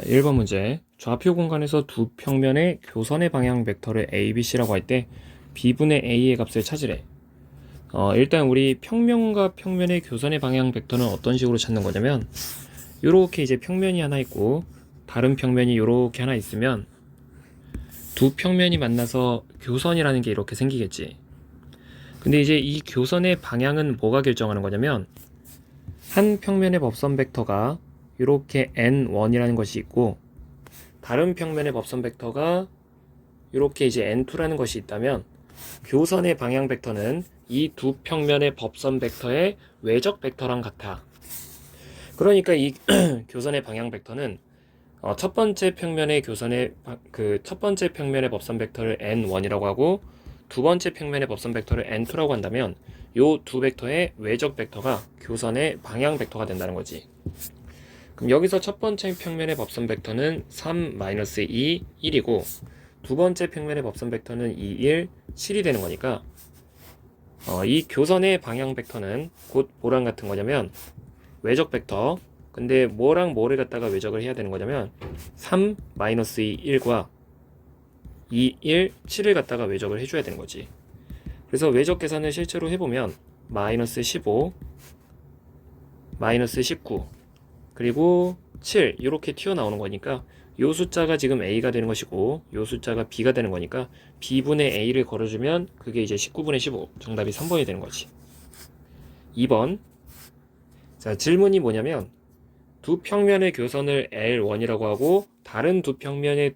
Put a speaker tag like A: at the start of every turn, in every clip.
A: 1번 문제. 좌표 공간에서 두 평면의 교선의 방향 벡터를 A, B, C라고 할 때 B분의 A의 값을 찾으래. 일단 우리 평면과 평면의 교선의 방향 벡터는 어떤 식으로 찾는 거냐면 요렇게 이제 평면이 하나 있고 다른 평면이 요렇게 하나 있으면 두 평면이 만나서 교선이라는 게 이렇게 생기겠지. 근데 이제 이 교선의 방향은 뭐가 결정하는 거냐면 한 평면의 법선 벡터가 이렇게 n1이라는 것이 있고 다른 평면의 법선 벡터가 이렇게 이제 n2라는 것이 있다면 교선의 방향 벡터는 이 두 평면의 법선 벡터의 외적 벡터랑 같아. 그러니까 이 교선의 방향 벡터는 첫 번째 평면의 첫 번째 평면의 법선 벡터를 n1이라고 하고 두 번째 평면의 법선 벡터를 n2라고 한다면 요 두 벡터의 외적 벡터가 교선의 방향 벡터가 된다는 거지. 그럼 여기서 첫 번째 평면의 법선 벡터는 3-2, 1이고 두 번째 평면의 법선 벡터는 2, 1, 7이 되는 거니까 이 교선의 방향 벡터는 곧 뭐랑 같은 거냐면 외적 벡터. 근데 뭐랑 뭐를 갖다가 외적을 해야 되는 거냐면 3-2, 1과 2, 1, 7을 갖다가 외적을 해줘야 되는 거지. 그래서 외적 계산을 실제로 해보면 마이너스 15, 마이너스 19 그리고 7 이렇게 튀어나오는 거니까 요 숫자가 지금 A가 되는 것이고 요 숫자가 B가 되는 거니까 B분의 A를 걸어주면 그게 이제 19분의 15 정답이 3번이 되는 거지. 2번. 자, 질문이 뭐냐면 두 평면의 교선을 L1이라고 하고 다른 두 평면의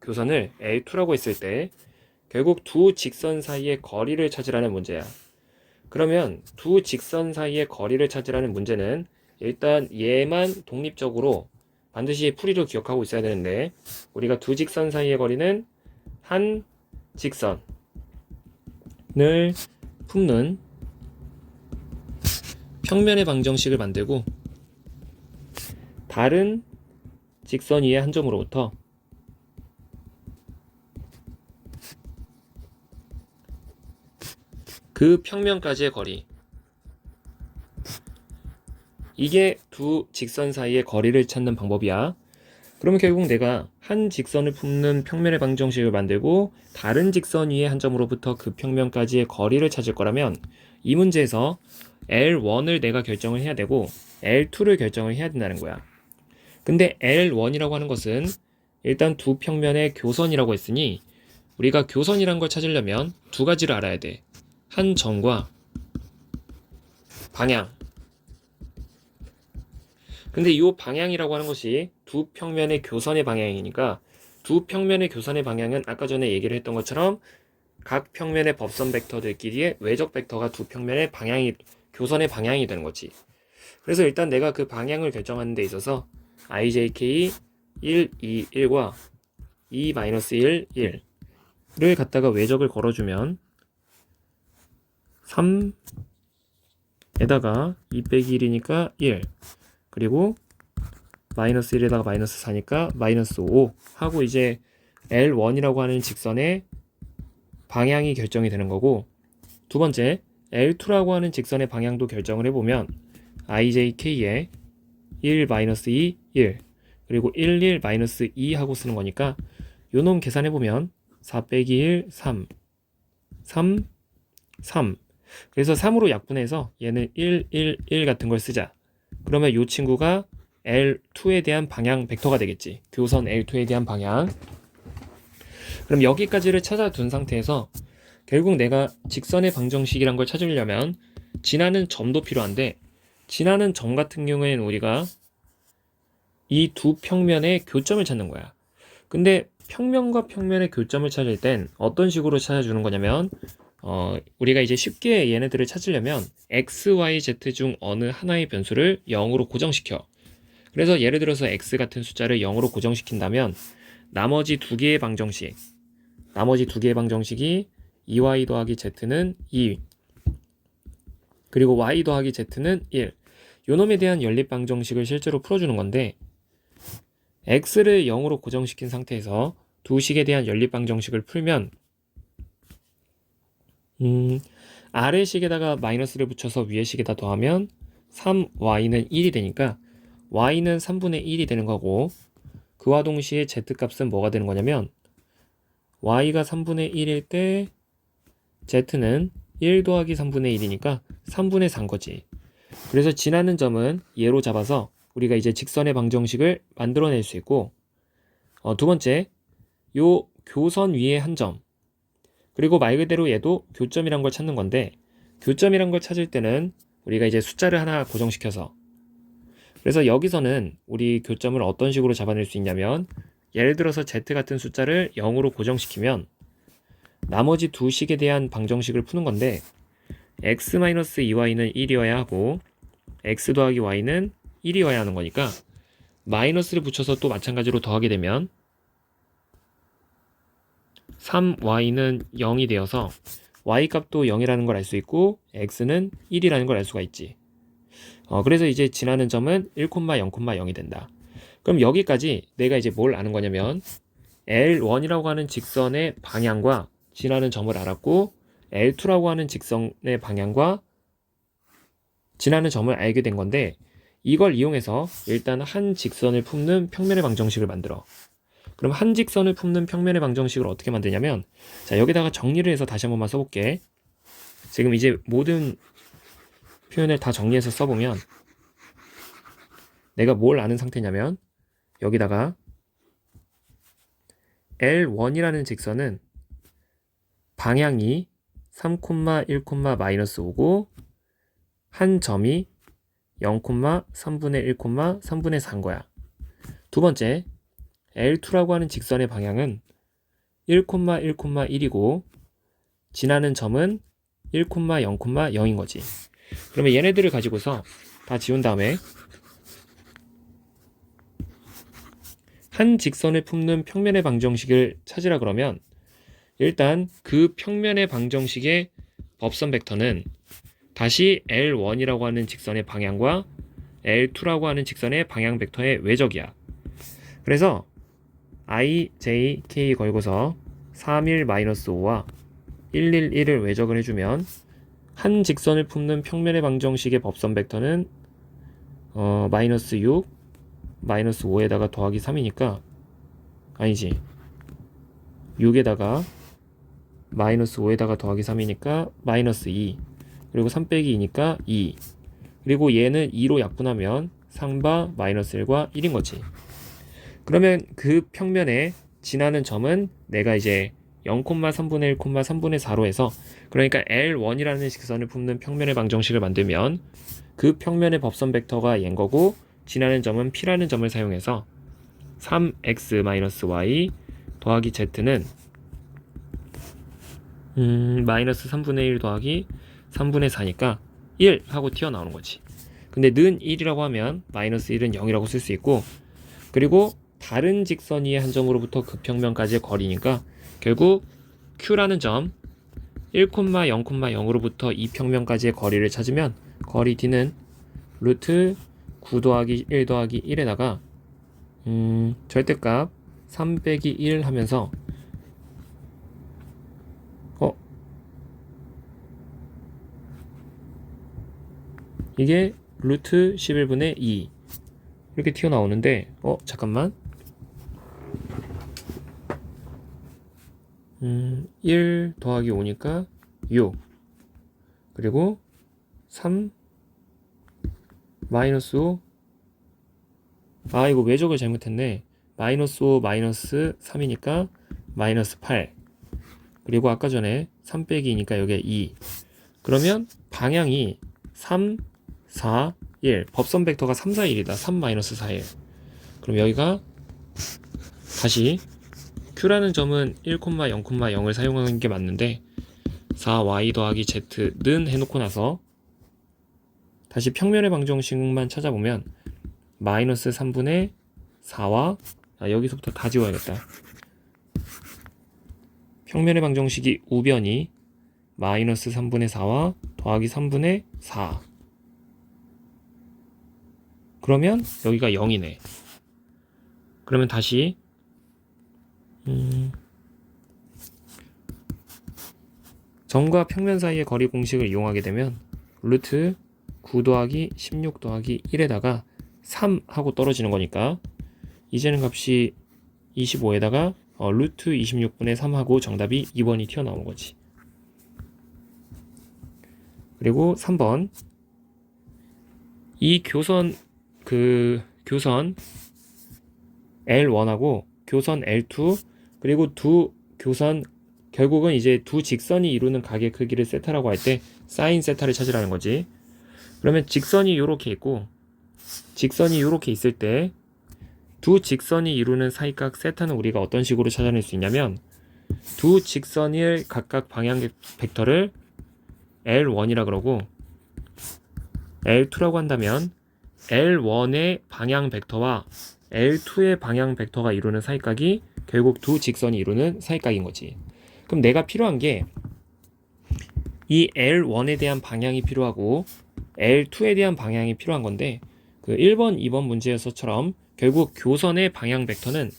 A: 교선을 L2라고 했을 때 결국 두 직선 사이의 거리를 찾으라는 문제야. 그러면 두 직선 사이의 거리를 찾으라는 문제는 일단 얘만 독립적으로 반드시 풀이로 기억하고 있어야 되는데 우리가 두 직선 사이의 거리는 한 직선을 품는 평면의 방정식을 만들고 다른 직선 위의 한 점으로부터 그 평면까지의 거리, 이게 두 직선 사이의 거리를 찾는 방법이야. 그러면 결국 내가 한 직선을 품는 평면의 방정식을 만들고 다른 직선 위의 한 점으로부터 그 평면까지의 거리를 찾을 거라면 이 문제에서 L1을 내가 결정을 해야 되고 L2를 결정을 해야 된다는 거야. 근데 L1이라고 하는 것은 일단 두 평면의 교선이라고 했으니 우리가 교선이란 걸 찾으려면 두 가지를 알아야 돼. 한 점과 방향. 근데 이 방향이라고 하는 것이 두 평면의 교선의 방향이니까 두 평면의 교선의 방향은 아까 전에 얘기를 했던 것처럼 각 평면의 법선 벡터들끼리의 외적 벡터가 두 평면의 교선의 방향이 되는 거지. 그래서 일단 내가 그 방향을 결정하는 데 있어서 ijk 1, 2, 1과 2-1, 1을 갖다가 외적을 걸어주면 3에다가 2 빼기 1이니까 1 그리고 마이너스 1에다가 마이너스 4니까 마이너스 5 하고 이제 L1이라고 하는 직선의 방향이 결정이 되는 거고 두 번째 L2라고 하는 직선의 방향도 결정을 해보면 ijk에 1-2, 1 그리고 1, 1, 마이너스 2 하고 쓰는 거니까 요놈 계산해보면 4 빼기 1, 3 그래서 3으로 약분해서 얘는 1, 1, 1 같은 걸 쓰자. 그러면 이 친구가 L2에 대한 방향 벡터가 되겠지. 교선 L2에 대한 방향. 그럼 여기까지를 찾아둔 상태에서 결국 내가 직선의 방정식이란 걸 찾으려면 지나는 점도 필요한데 지나는 점 같은 경우에는 우리가 이 두 평면의 교점을 찾는 거야. 근데 평면과 평면의 교점을 찾을 땐 어떤 식으로 찾아주는 거냐면 우리가 이제 쉽게 얘네들을 찾으려면 x, y, z 중 어느 하나의 변수를 0으로 고정시켜. 그래서 예를 들어서 x 같은 숫자를 0으로 고정시킨다면 나머지 두 개의 방정식이 2y 더하기 z는 2 그리고 y 더하기 z는 1 요놈에 대한 연립 방정식을 실제로 풀어주는 건데 x를 0으로 고정시킨 상태에서 두 식에 대한 연립 방정식을 풀면 아래 식에다가 마이너스를 붙여서 위에 식에다 더하면 3y는 1이 되니까 y는 3분의 1이 되는 거고 그와 동시에 z값은 뭐가 되는 거냐면 y가 3분의 1일 때 z는 1 더하기 3분의 1이니까 3분의 4인 거지. 그래서 지나는 점은 얘로 잡아서 우리가 이제 직선의 방정식을 만들어낼 수 있고, 두 번째, 요 교선 위에 한 점, 그리고 말 그대로 얘도 교점이란 걸 찾는 건데, 교점이란 걸 찾을 때는 우리가 이제 숫자를 하나 고정시켜서, 그래서 여기서는 우리 교점을 어떤 식으로 잡아낼 수 있냐면, 예를 들어서 z 같은 숫자를 0으로 고정시키면 나머지 두 식에 대한 방정식을 푸는 건데, x-2y는 1이어야 하고 x 더하기 y는 1이어야 하는 거니까 마이너스를 붙여서 또 마찬가지로 더하게 되면 3y는 0이 되어서 y 값도 0이라는 걸 알 수 있고 x는 1이라는 걸 알 수가 있지. 그래서 이제 지나는 점은 1,0,0,0이 된다. 그럼 여기까지 내가 이제 뭘 아는 거냐면 L1이라고 하는 직선의 방향과 지나는 점을 알았고, L2라고 하는 직선의 방향과 지나는 점을 알게 된 건데, 이걸 이용해서 일단 한 직선을 품는 평면의 방정식을 만들어. 그럼 한 직선을 품는 평면의 방정식을 어떻게 만드냐면, 자, 여기다가 정리를 해서 다시 한 번만 써볼게. 지금 이제 모든 표현을 다 정리해서 써보면 내가 뭘 아는 상태냐면, 여기다가 L1이라는 직선은 방향이 3,1,-5고 한 점이 0,3분의 1, 3분의 4인 거야. 두 번째, L2라고 하는 직선의 방향은 1,1,1이고 지나는 점은 1,0,0,인 거지. 그러면 얘네들을 가지고서 다 지운 다음에 한 직선을 품는 평면의 방정식을 찾으라 그러면, 일단 그 평면의 방정식의 법선 벡터는 다시 L1이라고 하는 직선의 방향과 L2라고 하는 직선의 방향 벡터의 외적이야. 그래서 I, J, K 걸고서 31-5와 111을 외적을 해주면 한 직선을 품는 평면의 방정식의 법선 벡터는 마이너스 6, 마이너스 5에다가 더하기 3이니까, 아니지, 6에다가 마이너스 5에다가 더하기 3이니까 마이너스 2, 그리고 3 빼기 2니까 2, 그리고 얘는 2로 약분하면 3바 마이너스 1과 1인 거지. 그러면 그 평면에 지나는 점은 내가 이제 0,3분의 1, 3분의 4로 해서, 그러니까 L1이라는 직선을 품는 평면의 방정식을 만들면 그 평면의 법선 벡터가 얘인 거고, 지나는 점은 P라는 점을 사용해서 3x-y 더하기 z는 마이너스 3분의 1 더하기 3분의 4니까 1 하고 튀어나오는 거지. 근데 는 1이라고 하면 마이너스 1은 0이라고 쓸 수 있고, 그리고 다른 직선 위의 한 점으로부터 그 평면까지의 거리니까 결국 Q라는 점 1,0,0으로부터 이 평면까지의 거리를 찾으면 거리 D는 루트 9 더하기 1 더하기 1에다가 절대값 3 빼기 1 하면서 이게 루트 11분의 2 이렇게 튀어나오는데, 잠깐만, 1 더하기 5니까 6, 그리고 3 마이너스 5, 이거 외적을 잘못했네. 마이너스 5 마이너스 3이니까 마이너스 8, 그리고 아까 전에 3 빼기 2니까 여기에 2. 그러면 방향이 3, 4, 1. 법선 벡터가 3, 4, 1이다. 3 마이너스 4, 1. 그럼 여기가 다시 Q라는 점은 1,0,0을 사용하는 게 맞는데 4y 더하기 z는 해놓고 나서 다시 평면의 방정식만 찾아보면 마이너스 3분의 4와 여기서부터 다 지워야겠다. 평면의 방정식이 우변이 마이너스 3분의 4와 더하기 3분의 4. 그러면 여기가 0이네. 그러면 다시 점과 평면 사이의 거리 공식을 이용하게 되면 루트 9 더하기 16 더하기 1에다가 3 하고 떨어지는 거니까 이제는 값이 25에다가 루트 26분의 3하고 정답이 2번이 튀어나온 거지. 그리고 3번. 이 교선 L1하고 교선 L2 그리고 두 교선 결국은 이제 두 직선이 이루는 각의 크기를 세타라고 할 때 사인 세타를 찾으라는 거지. 그러면 직선이 이렇게 있고 직선이 이렇게 있을 때 두 직선이 이루는 사이각 세타는 우리가 어떤 식으로 찾아낼 수 있냐면 두 직선을 각각 방향 벡터를 L1이라 그러고 L2라고 한다면 L1의 방향 벡터와 L2의 방향 벡터가 이루는 사이각이 결국 두 직선이 이루는 사이각인 거지. 그럼 내가 필요한 게 이 L1에 대한 방향이 필요하고 L2에 대한 방향이 필요한 건데 그 1번, 2번 문제에서처럼 결국 교선의 방향 벡터는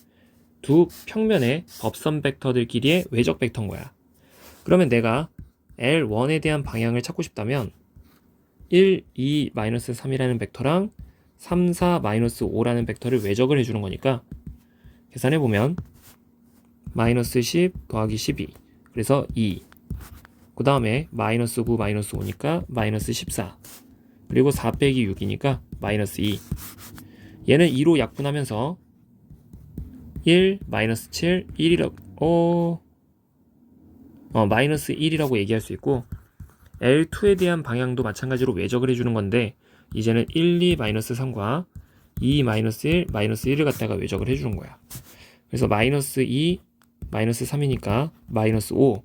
A: 두 평면의 법선 벡터들끼리의 외적 벡터인 거야. 그러면 내가 L1에 대한 방향을 찾고 싶다면 1, 2, 3이라는 벡터랑 3, 4, 5라는 벡터를 외적을 해주는 거니까 계산해보면 -10 더하기 12 그래서 2 그 다음에 -9, -5니까 -14 그리고 4 빼기 6이니까 -2 얘는 2로 약분하면서 1, -7, 1이라고 -1이라고 얘기할 수 있고 L2에 대한 방향도 마찬가지로 외적을 해주는 건데 이제는 1, 2, -3과 2, -1, -1을 갖다가 외적을 해주는 거야. 그래서 -2, -3이니까 -5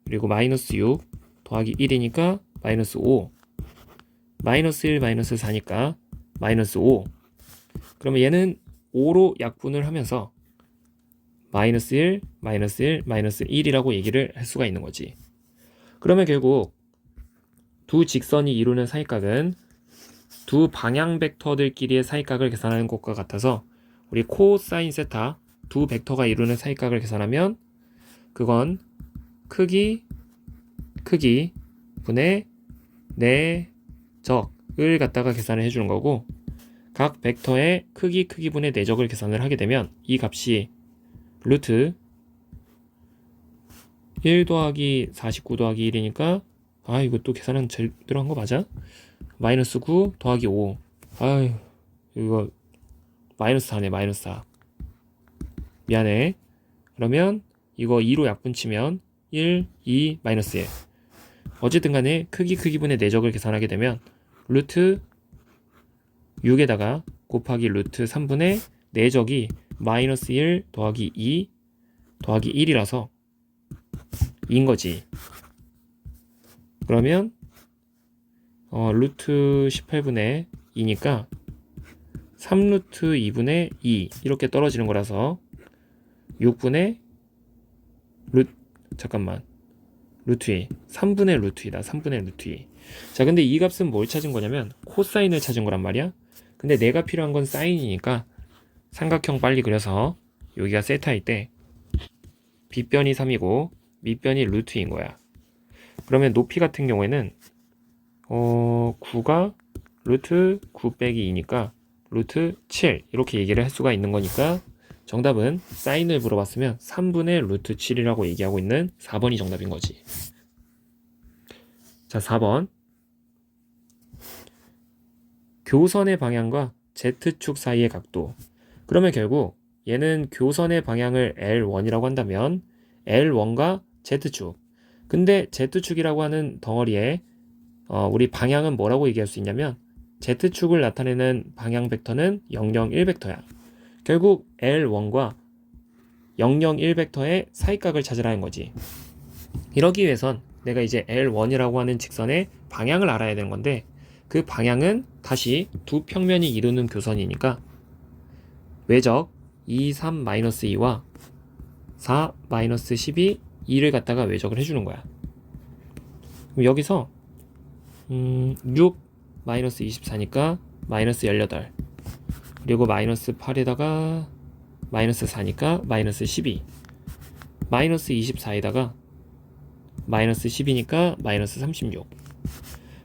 A: 그리고 -6 더하기 1이니까 -5 -1, -4니까 -5 그러면 얘는 5로 약분을 하면서 -1, -1, -1이라고 얘기를 할 수가 있는 거지. 그러면 결국 두 직선이 이루는 사이각은 두 방향 벡터들끼리의 사이각을 계산하는 것과 같아서 우리 코사인 세타 두 벡터가 이루는 사이각을 계산하면 그건 크기 분의 내적을 갖다가 계산을 해주는 거고 각 벡터의 크기 분의 내적을 계산을 하게 되면 이 값이 루트 1 더하기 49 더하기 1이니까 이것도 계산은 제대로 한 거 맞아? -9 더하기 5 이거 -4네 -4 미안해. 그러면 이거 2로 약분치면 1, 2, -1 어쨌든 간에 크기분의 내적을 계산하게 되면 루트 6에다가 곱하기 루트 3분의 내적이 -1 더하기 2 더하기 1이라서 2인 거지. 그러면 루트 18분의 2니까 3루트 2분의 2 이렇게 떨어지는 거라서 6분의 루트 2 3분의 루트 2다 3분의 루트 2. 자 근데 이 값은 뭘 찾은 거냐면 코사인을 찾은 거란 말이야. 근데 내가 필요한 건 사인이니까 삼각형 빨리 그려서 여기가 세타일 때 빗변이 3이고 밑변이 루트 2인 거야. 그러면 높이 같은 경우에는 9가 루트 9 빼기 2니까 루트 7 이렇게 얘기를 할 수가 있는 거니까 정답은 사인을 물어봤으면 3분의 루트 7이라고 얘기하고 있는 4번이 정답인 거지. 자 4번 교선의 방향과 Z축 사이의 각도. 그러면 결국 얘는 교선의 방향을 L1이라고 한다면 L1과 Z축 근데 Z축이라고 하는 덩어리에 우리 방향은 뭐라고 얘기할 수 있냐면 Z축을 나타내는 방향 벡터는 0, 0, 1 벡터야. 결국 L1과 0, 0, 1 벡터의 사이각을 찾으라는 거지. 이러기 위해선 내가 이제 L1이라고 하는 직선의 방향을 알아야 되는 건데 그 방향은 다시 두 평면이 이루는 교선이니까 외적 2, 3, -2와 4, -12, 2를 갖다가 외적을 해주는 거야. 그럼 여기서 6, -24니까 -18 그리고 -8에다가 -4니까 -12 -24에다가 -12니까 -36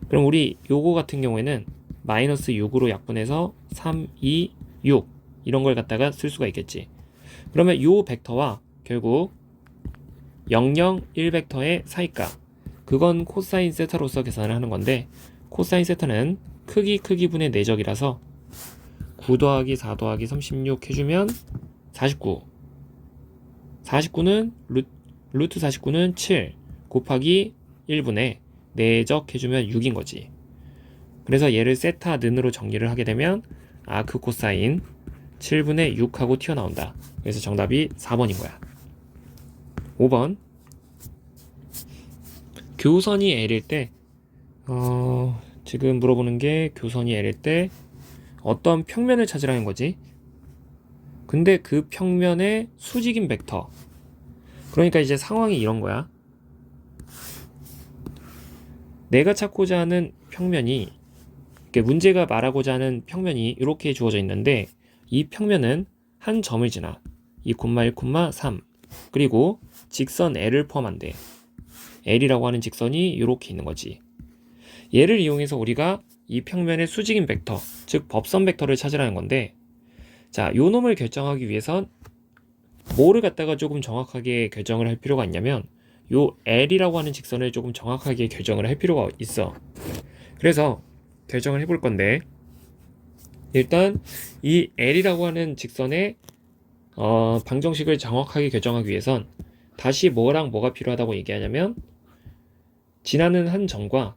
A: 그럼 우리 요거 같은 경우에는 -6으로 약분해서 3, 2, 6 이런 걸 갖다가 쓸 수가 있겠지. 그러면 요 벡터와 결국 0, 0, 1 벡터의 사이가, 그건 코사인 세타로서 계산을 하는 건데, 코사인 세타는 크기 분의 내적이라서 9 더하기 4 더하기 36 해주면 49. 49는 루트 49는 7 곱하기 1분의 내적 해주면 6인 거지. 그래서 얘를 세타 는으로 정리를 하게 되면 아크 코사인 7분의 6하고 튀어나온다. 그래서 정답이 4번인 거야. 5번. 교선이 L일 때 지금 물어보는 게 교선이 L일 때 어떤 평면을 찾으라는 거지. 근데 그 평면의 수직인 벡터. 그러니까 이제 상황이 이런 거야. 내가 찾고자 하는 평면이, 문제가 말하고자 하는 평면이 이렇게 주어져 있는데, 이 평면은 한 점을 지나 2, 1, 3 그리고 직선 L을 포함한대. L이라고 하는 직선이 이렇게 있는 거지. 얘를 이용해서 우리가 이 평면의 수직인 벡터, 즉 법선 벡터를 찾으라는 건데, 자, 요 놈을 결정하기 위해선 뭐를 갖다가 조금 정확하게 결정을 할 필요가 있냐면, 요 L이라고 하는 직선을 조금 정확하게 결정을 할 필요가 있어. 그래서 결정을 해볼 건데, 일단 이 L이라고 하는 직선의 방정식을 정확하게 결정하기 위해선 다시 뭐랑 뭐가 필요하다고 얘기하냐면, 지나는 한 점과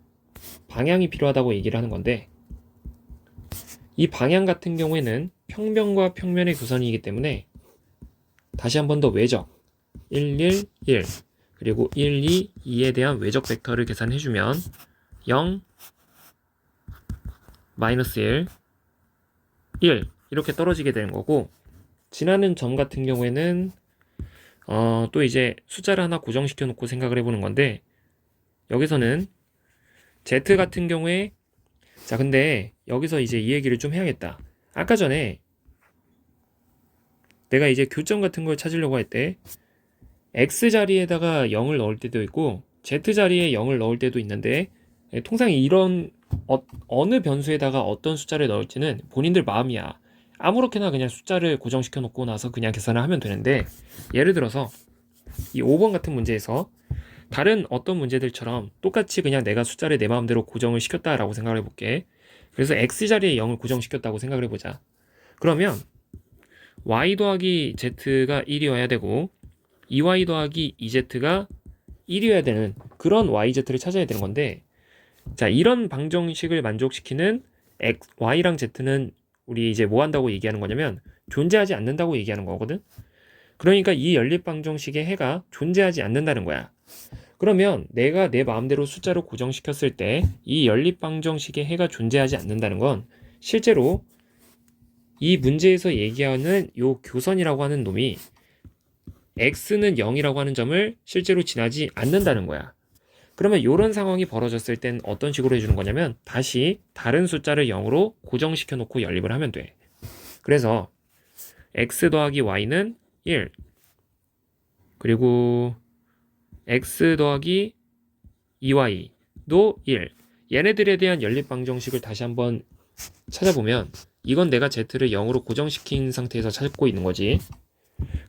A: 방향이 필요하다고 얘기를 하는 건데, 이 방향 같은 경우에는 평면과 평면의 교선이기 때문에 다시 한 번 더 외적 1, 1, 1 그리고 1, 2, 2에 대한 외적 벡터를 계산해주면 0, 마이너스 1, 1 이렇게 떨어지게 되는 거고, 지나는 점 같은 경우에는 또 이제 숫자를 하나 고정시켜 놓고 생각을 해보는 건데, 여기서는 Z 같은 경우에, 자 근데 여기서 이제 이 얘기를 좀 해야겠다. 아까 전에 내가 이제 교점 같은 걸 찾으려고 할 때 X 자리에다가 0을 넣을 때도 있고 Z 자리에 0을 넣을 때도 있는데, 통상 이런 어느 변수에다가 어떤 숫자를 넣을지는 본인들 마음이야. 아무렇게나 그냥 숫자를 고정시켜 놓고 나서 그냥 계산을 하면 되는데, 예를 들어서 이 5번 같은 문제에서 다른 어떤 문제들처럼 똑같이 그냥 내가 숫자를 내 마음대로 고정을 시켰다라고 생각을 해볼게. 그래서 X 자리에 0을 고정시켰다고 생각을 해보자. 그러면 Y 더하기 Z가 1이어야 되고 2Y 더하기 2Z가 1이어야 되는 그런 YZ를 찾아야 되는 건데, 자, 이런 방정식을 만족시키는 Y랑 Z는 우리 이제 뭐 한다고 얘기하는 거냐면 존재하지 않는다고 얘기하는 거거든. 그러니까 이 연립 방정식의 해가 존재하지 않는다는 거야. 그러면 내가 내 마음대로 숫자를 고정시켰을 때 이 연립 방정식의 해가 존재하지 않는다는 건 실제로 이 문제에서 얘기하는 요 교선이라고 하는 놈이 x는 0이라고 하는 점을 실제로 지나지 않는다는 거야. 그러면 이런 상황이 벌어졌을 땐 어떤 식으로 해주는 거냐면 다시 다른 숫자를 0으로 고정시켜 놓고 연립을 하면 돼. 그래서 x 더하기 y는 1 그리고 x 더하기 2y도 1. 얘네들에 대한 연립 방정식을 다시 한번 찾아보면 이건 내가 z를 0으로 고정시킨 상태에서 찾고 있는 거지.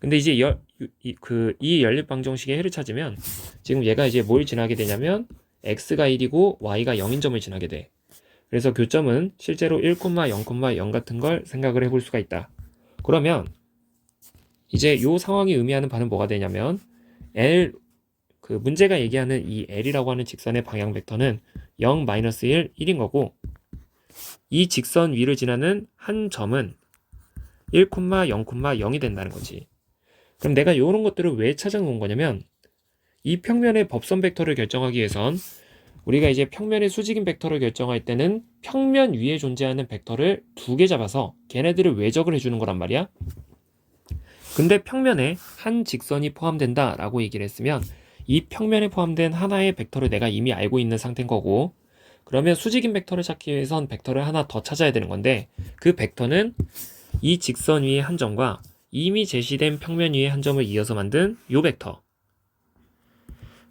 A: 근데 이제 이 연립 방정식의 해를 찾으면 지금 얘가 이제 뭘 지나게 되냐면 x가 1이고 y가 0인 점을 지나게 돼. 그래서 교점은 실제로 1, 0,0 같은 걸 생각을 해볼 수가 있다. 그러면 이제 이 상황이 의미하는 바는 뭐가 되냐면 문제가 얘기하는 이 L이라고 하는 직선의 방향 벡터는 0, 1, 1인 거고, 이 직선 위를 지나는 한 점은 1, 0,0이 된다는 거지. 그럼 내가 이런 것들을 왜 찾아놓은 거냐면, 이 평면의 법선 벡터를 결정하기 위해선 우리가 이제 평면의 수직인 벡터를 결정할 때는 평면 위에 존재하는 벡터를 두 개 잡아서 걔네들을 외적을 해주는 거란 말이야. 근데 평면에 한 직선이 포함된다 라고 얘기를 했으면 이 평면에 포함된 하나의 벡터를 내가 이미 알고 있는 상태인 거고, 그러면 수직인 벡터를 찾기 위해선 벡터를 하나 더 찾아야 되는 건데, 그 벡터는 이 직선 위의 한 점과 이미 제시된 평면 위의 한 점을 이어서 만든 요 벡터.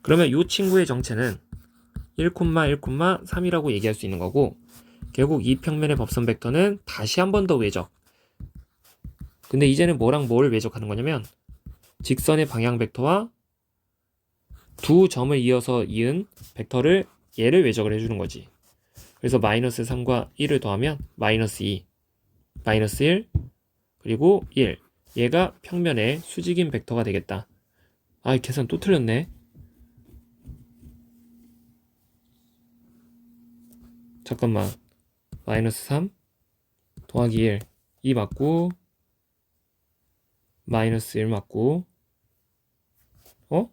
A: 그러면 요 친구의 정체는 1, 3이라고 얘기할 수 있는 거고, 결국 이 평면의 법선 벡터는 다시 한 번 더 외적 근데 이제는 뭐랑 뭘 외적하는 거냐면 직선의 방향 벡터와 두 점을 이어서 이은 벡터를 얘를 외적을 해주는 거지. 그래서 마이너스 3과 1을 더하면 마이너스 2, 마이너스 1, 그리고 1. 얘가 평면의 수직인 벡터가 되겠다. 아, 계산 또 틀렸네. 잠깐만. 마이너스 3 더하기 1. 2 맞고, 마이너스 1 맞고, 어?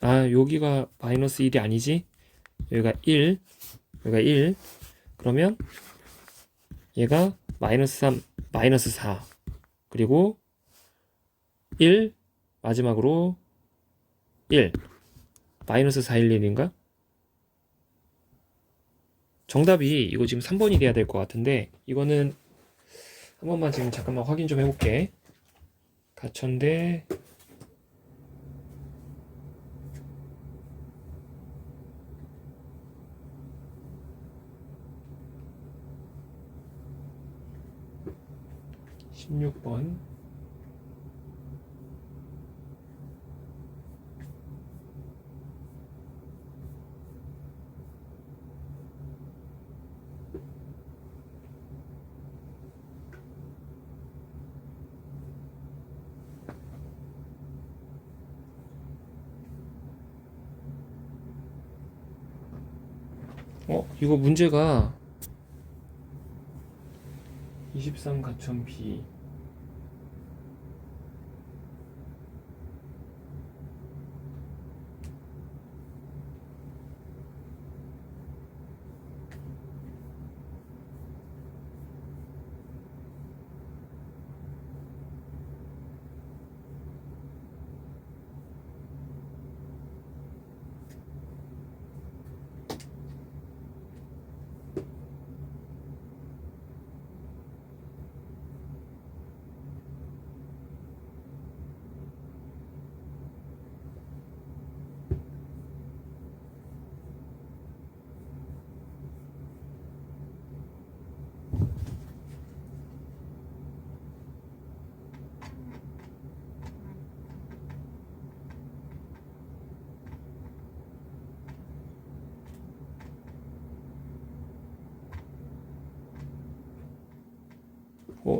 A: 아, 여기가 마이너스 1이 아니지? 여기가 1, 여기가 1. 그러면 얘가 마이너스 3, 마이너스 4. 그리고 1, 마지막으로 1. 마이너스 411인가? 정답이 이거 지금 3번이 돼야 될 것 같은데 이거는 한 번만 지금 잠깐만 확인 좀 해볼게. 가천대 16번. 이거 문제가 23 가천 B.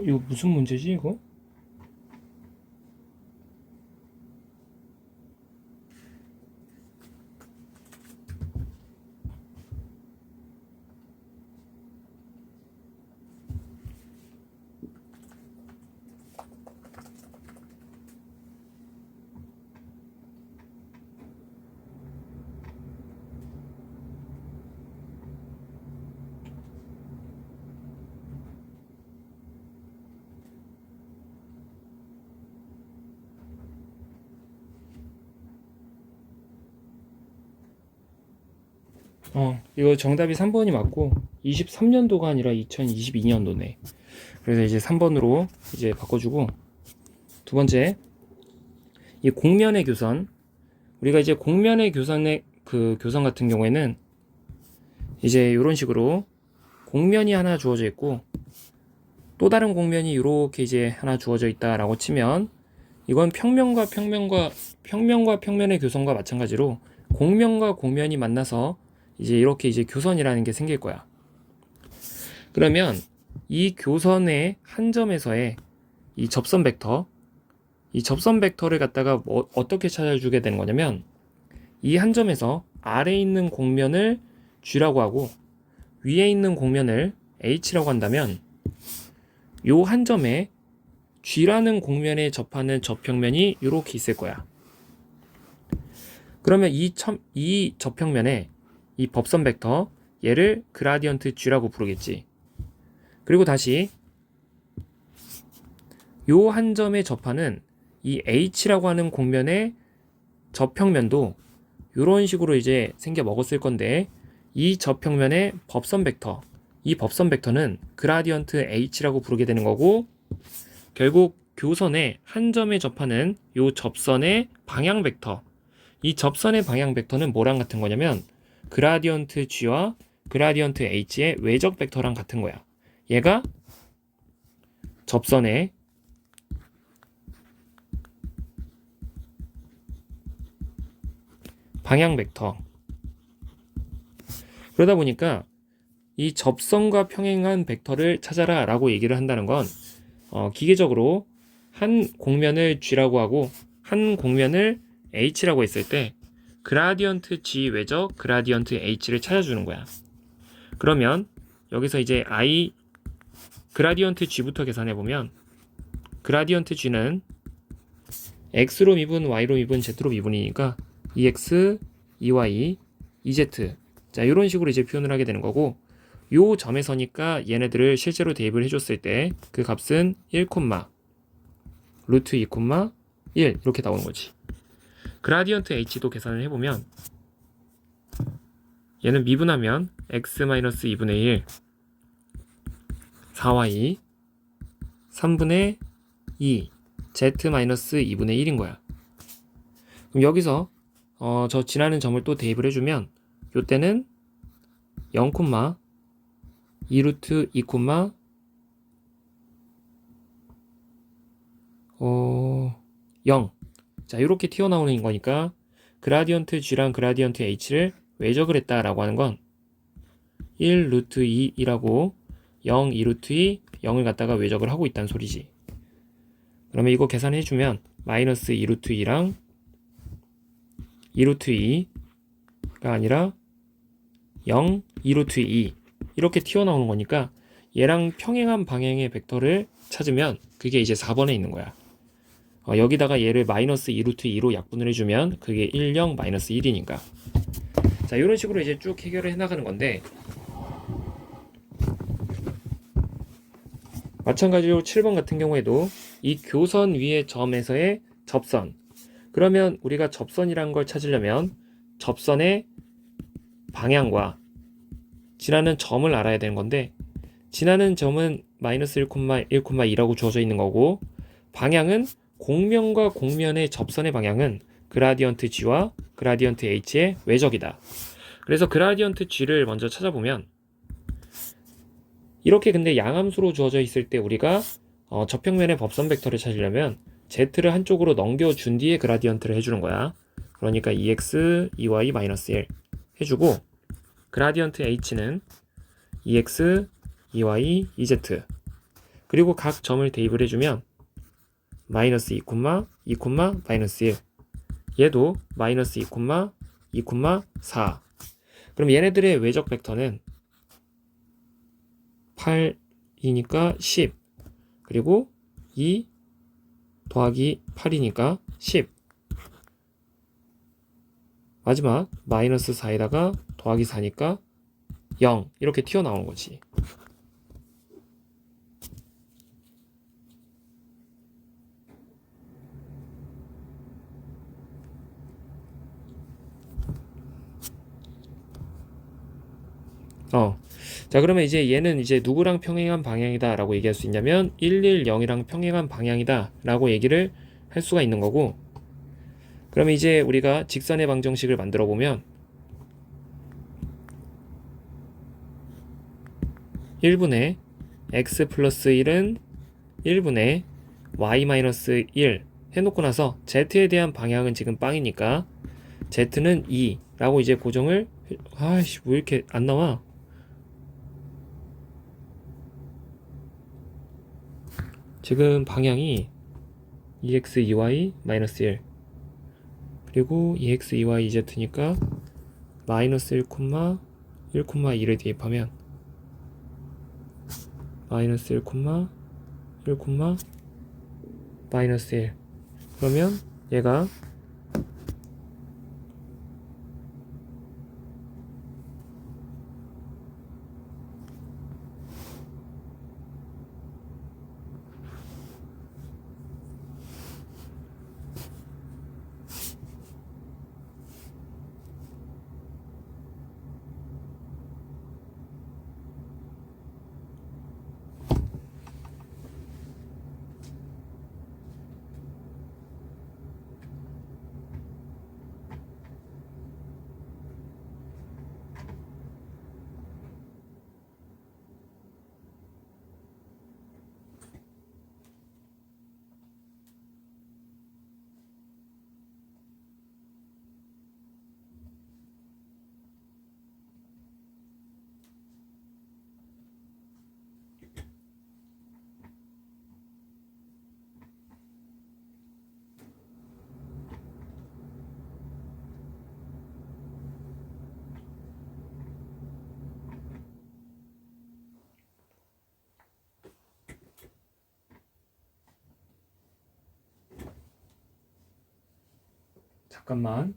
A: 이거 무슨 문제지, 이거? 이거 정답이 3번이 맞고 23년도가 아니라 2022년도네. 그래서 이제 3번으로 이제 바꿔주고, 두 번째, 이 공면의 교선. 우리가 이제 공면의 교선의 그 교선 같은 경우에는 이제 이런 식으로 공면이 하나 주어져 있고 또 다른 공면이 이렇게 이제 하나 주어져 있다라고 치면 이건 평면과 평면의 교선과 마찬가지로 공면과 공면이 만나서 이제 이렇게 이제 교선이라는 게 생길 거야. 그러면 이 교선의 한 점에서의 이 접선 벡터를 갖다가 어떻게 찾아주게 되는 거냐면 이 한 점에서 아래에 있는 공면을 G라고 하고 위에 있는 공면을 H라고 한다면 요 한 점에 G라는 공면에 접하는 접평면이 이렇게 있을 거야. 그러면 이 접평면에 이 법선 벡터 얘를 그라디언트 G라고 부르겠지. 그리고 다시 요 한 점에 접하는 이 h라고 하는 공면의 접평면도 이런 식으로 이제 생겨 먹었을 건데, 이 접평면의 법선 벡터, 이 법선 벡터는 그라디언트 h라고 부르게 되는 거고, 결국 교선의 한 점에 접하는 요 접선의 방향 벡터, 이 접선의 방향 벡터는 뭐랑 같은 거냐면 그라디언트 g와 그라디언트 h의 외적 벡터랑 같은 거야. 얘가 접선의 방향 벡터. 그러다 보니까 이 접선과 평행한 벡터를 찾아라 라고 얘기를 한다는 건 기계적으로 한 공면을 g라고 하고 한 공면을 h라고 했을 때 그라디언트 g 외적 그라디언트 h를 찾아주는 거야. 그러면 여기서 이제 그라디언트 g부터 계산해 보면 그라디언트 g는 x로 미분 y로 미분 z로 미분이니까 2x 2y 2z, 자 이런 식으로 이제 표현을 하게 되는 거고, 요 점에서니까 얘네들을 실제로 대입을 해줬을 때 그 값은 1, 루트 2, 1 이렇게 나오는 거지. 그라디언트 h도 계산을 해보면 얘는 미분하면 x-2분의 1 4y 3분의 2 z-2분의 1인 거야. 그럼 여기서 저 지나는 점을 또 대입을 해주면 요때는 0, 2루트 2, 0. 자, 이렇게 튀어나오는 거니까 그라디언트 g랑 그라디언트 h를 외적을 했다라고 하는 건 1 루트 2이라고 0, 2루트 2, 0을 갖다가 외적을 하고 있다는 소리지. 그러면 이거 계산해주면 마이너스 2루트 2랑 2루트 2가 아니라 0, 2루트 2 이렇게 튀어나오는 거니까 얘랑 평행한 방향의 벡터를 찾으면 그게 이제 4번에 있는 거야. 여기다가 얘를 마이너스 2루트 2로 약분을 해주면 그게 1, 0, 마이너스 1이니까. 자, 이런 식으로 이제 쭉 해결을 해나가는 건데, 마찬가지로 7번 같은 경우에도 이 교선 위의 점에서의 접선, 그러면 우리가 접선이란 걸 찾으려면 접선의 방향과 지나는 점을 알아야 되는 건데, 지나는 점은 마이너스 1, 1,2라고 주어져 있는 거고, 방향은 공면과 공면의 접선의 방향은 그라디언트 g와 그라디언트 h의 외적이다. 그래서 그라디언트 g를 먼저 찾아보면, 이렇게 근데 양함수로 주어져 있을 때 우리가 접평면의 법선 벡터를 찾으려면 z를 한쪽으로 넘겨준 뒤에 그라디언트를 해주는 거야. 그러니까 2x 2y 마이너스 1 해주고, 그라디언트 h는 2x 2y 2z, 그리고 각 점을 대입을 해주면 마이너스 2, 2, 마이너스 1, 얘도 마이너스 2, 2, 4. 그럼 얘네들의 외적 벡터는 8이니까 10, 그리고 2 더하기 8이니까 10, 마지막 마이너스 4에다가 더하기 4니까 0 이렇게 튀어나오는 거지. 자, 그러면 이제 얘는 이제 누구랑 평행한 방향이다 라고 얘기할 수 있냐면 1, 1, 0이랑 평행한 방향이다 라고 얘기를 할 수가 있는 거고, 그러면 이제 우리가 직선의 방정식을 만들어 보면 1분의 x 플러스 1은 1분의 y 마이너스 1 해놓고 나서 z에 대한 방향은 지금 빵이니까 z는 2 라고 이제 고정을, 아이씨 왜 이렇게 안 나와. 지금 방향이 2x 2y 마이너스 1, 그리고 2x 2y 2z니까 마이너스 1, 1,2를 대입하면 마이너스 1, 1, 마이너스 1. 그러면 얘가 잠깐만.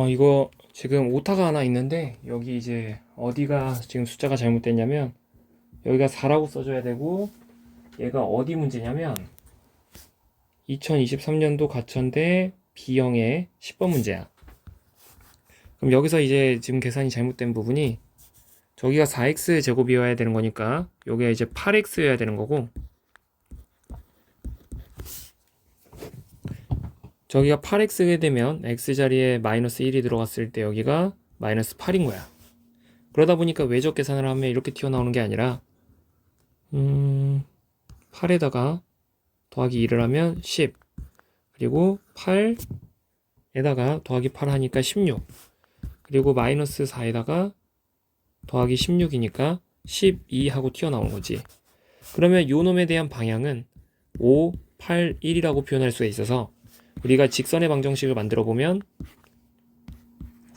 A: 이거 지금 오타가 하나 있는데, 여기 이제 어디가 지금 숫자가 잘못됐냐면, 여기가 4라고 써줘야 되고, 얘가 어디 문제냐면, 2023년도 가천대 B형의 10번 문제야. 그럼 여기서 이제 지금 계산이 잘못된 부분이, 저기가 4x 제곱이어야 되는 거니까, 여기가 이제 8x여야 되는 거고, 저기가 8x게 되면 x자리에 마이너스 1이 들어갔을 때 여기가 마이너스 8인 거야. 그러다 보니까 외적 계산을 하면 이렇게 튀어나오는 게 아니라 8에다가 더하기 2를 하면 10, 그리고 8에다가 더하기 8 하니까 16, 그리고 마이너스 4에다가 더하기 16이니까 12 하고 튀어나온 거지. 그러면 요 놈에 대한 방향은 5, 8, 1이라고 표현할 수가 있어서, 우리가 직선의 방정식을 만들어 보면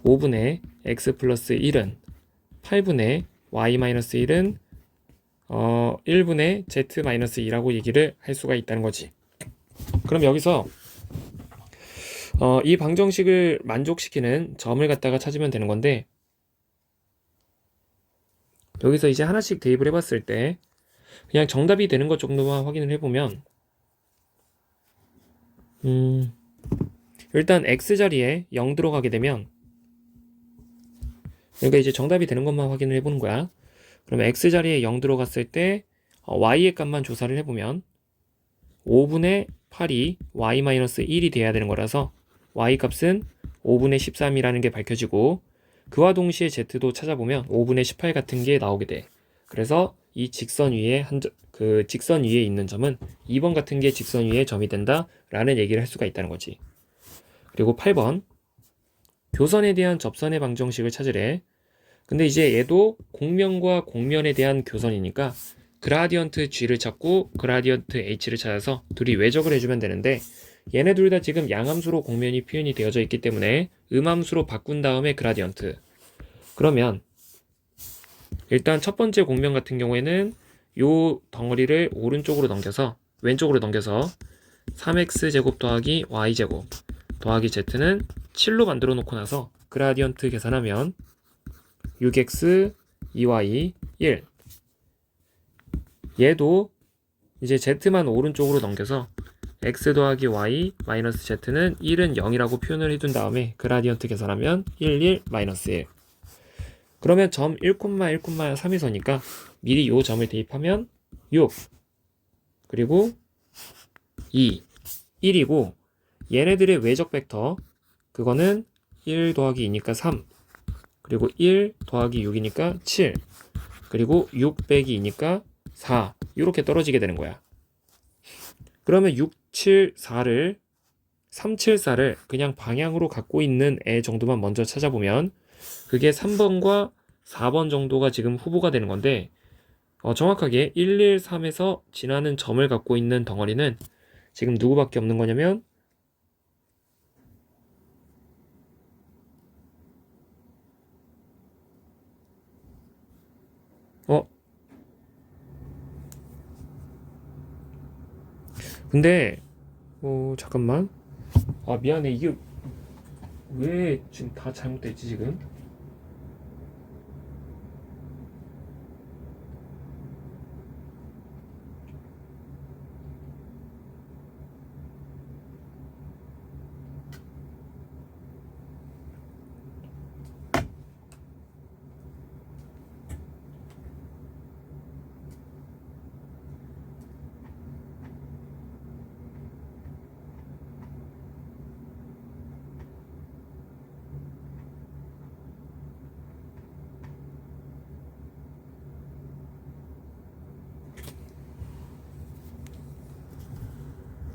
A: 5분의 x 플러스 1은 8분의 y-1은 1분의 z-2라고 얘기를 할 수가 있다는 거지. 그럼 여기서 이 방정식을 만족시키는 점을 갖다가 찾으면 되는 건데, 여기서 이제 하나씩 대입을 해봤을 때 그냥 정답이 되는 것 정도만 확인을 해보면, 일단 x자리에 0 들어가게 되면, 그러니까 이제 정답이 되는 것만 확인을 해보는 거야. 그러면 x자리에 0 들어갔을 때 y의 값만 조사를 해보면 5분의 8이 y-1이 돼야 되는 거라서 y 값은 5분의 13이라는 게 밝혀지고, 그와 동시에 z도 찾아보면 5분의 18 같은 게 나오게 돼. 그래서 이 직선 위에 직선 위에 있는 점은 2번 같은 게 직선 위에 점이 된다라는 얘기를 할 수가 있다는 거지. 그리고 8번, 교선에 대한 접선의 방정식을 찾으래. 근데 이제 얘도 공면과 공면에 대한 교선이니까 그라디언트 G를 찾고 그라디언트 H를 찾아서 둘이 외적을 해주면 되는데, 얘네 둘 다 지금 양함수로 공면이 표현이 되어져 있기 때문에 음함수로 바꾼 다음에 그라디언트. 그러면 일단 첫 번째 공면 같은 경우에는 요 덩어리를 왼쪽으로 넘겨서 3x제곱 더하기 y제곱 더하기 z는 7로 만들어 놓고 나서 그라디언트 계산하면 6x 2y 1. 얘도 이제 z만 오른쪽으로 넘겨서 x 더하기 y 마이너스 z는 1은 0이라고 표현을 해둔 다음에 그라디언트 계산하면 1, 1, 마이너스 1. 그러면 점 1,1,3에서니까 미리 요 점을 대입하면 6, 그리고 2, 1이고, 얘네들의 외적 벡터 그거는 1 더하기 2니까 3, 그리고 1 더하기 6이니까 7, 그리고 6 빼기 2니까 4, 이렇게 떨어지게 되는 거야. 그러면 6, 7, 4를 3, 7, 4를 그냥 방향으로 갖고 있는 애 정도만 먼저 찾아보면 그게 3번과 4번 정도가 지금 후보가 되는 건데, 정확하게 1, 1, 3에서 지나는 점을 갖고 있는 덩어리는 지금 누구밖에 없는 거냐면 근데 잠깐만. 미안해. 이게 왜 지금 다 잘못됐지 지금?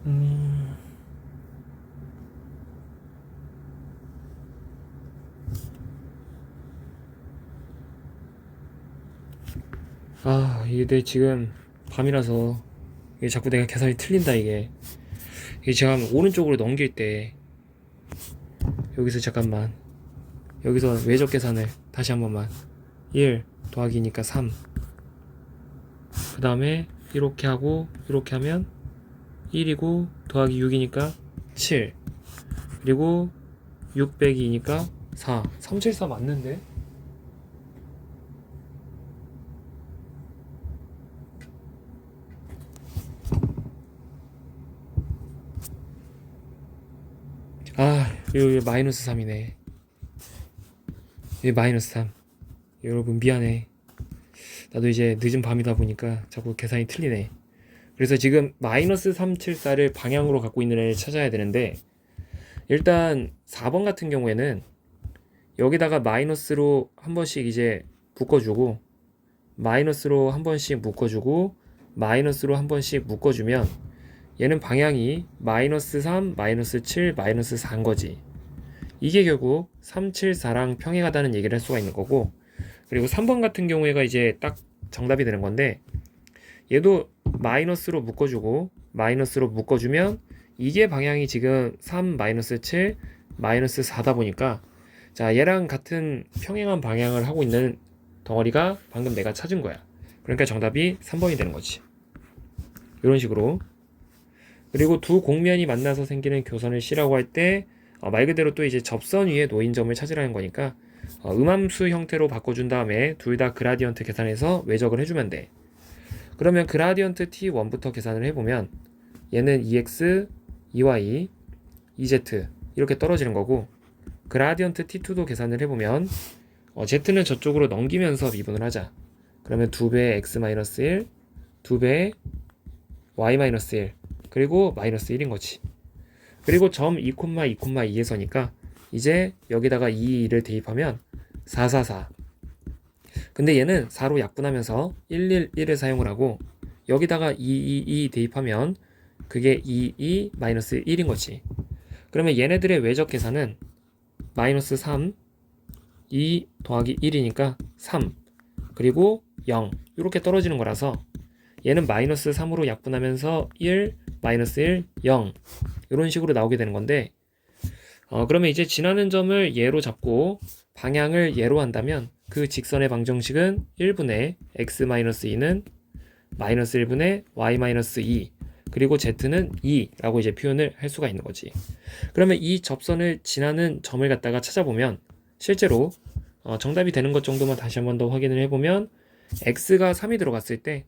A: 음... 이게 지금 밤이라서 이게 자꾸 내가 계산이 틀린다 이게 제가 오른쪽으로 넘길 때 여기서 잠깐만 여기서 외적 계산을 다시 한 번만 1 더하기니까 3 그 다음에 이렇게 하고 이렇게 하면 1이고 더하기 6이니까 7 그리고 6 빼기 2니까 4 374 맞는데? 이거 마이너스 3이네. 이게 마이너스 3. 여러분 미안해. 나도 이제 늦은 밤이다 보니까 자꾸 계산이 틀리네. 그래서 지금 마이너스 374를 방향으로 갖고 있는 애를 찾아야 되는데, 일단 4번 같은 경우에는 여기다가 마이너스로 한 번씩 이제 묶어주고, 마이너스로 한 번씩 묶어주고, 마이너스로 한 번씩 묶어주면 얘는 방향이 마이너스 3, 마이너스 7, 마이너스 4인 거지. 이게 결국 374랑 평행하다는 얘기를 할 수가 있는 거고, 그리고 3번 같은 경우에가 이제 딱 정답이 되는 건데, 얘도 마이너스로 묶어주고 마이너스로 묶어주면 이게 방향이 지금 3, 마이너스 7, 마이너스 4다 보니까 자, 얘랑 같은 평행한 방향을 하고 있는 덩어리가 방금 내가 찾은 거야. 그러니까 정답이 3번이 되는 거지. 이런 식으로. 그리고 두 곡면이 만나서 생기는 교선을 C라고 할 때 말 그대로 또 이제 접선 위에 놓인 점을 찾으라는 거니까 음함수 형태로 바꿔준 다음에 둘 다 그라디언트 계산해서 외적을 해주면 돼. 그러면 그라디언트 t1부터 계산을 해보면 얘는 2x, 2y, 2z 이렇게 떨어지는 거고, 그라디언트 t2도 계산을 해보면 z는 저쪽으로 넘기면서 미분을 하자. 그러면 2배의 x-1, 2배의 y-1 그리고 마이너스 1인 거지. 그리고 점 2, 2, 2에서니까 이제 여기다가 2, 2를 대입하면 4, 4, 4. 근데 얘는 4로 약분하면서 1, 1, 1을 사용을 하고 여기다가 2, 2, 2 대입하면 그게 2, 2, 마이너스 1인 거지. 그러면 얘네들의 외적 계산은 마이너스 3, 2 더하기 1이니까 3 그리고 0 이렇게 떨어지는 거라서 얘는 마이너스 3으로 약분하면서 1, 마이너스 1, 0 이런 식으로 나오게 되는 건데, 그러면 이제 지나는 점을 얘로 잡고 방향을 얘로 한다면 그 직선의 방정식은 1분의 x-2는 마이너스 1분의 y-2 그리고 z는 2라고 이제 표현을 할 수가 있는 거지. 그러면 이 접선을 지나는 점을 갖다가 찾아보면 실제로 정답이 되는 것 정도만 다시 한 번 더 확인을 해보면 x가 3이 들어갔을 때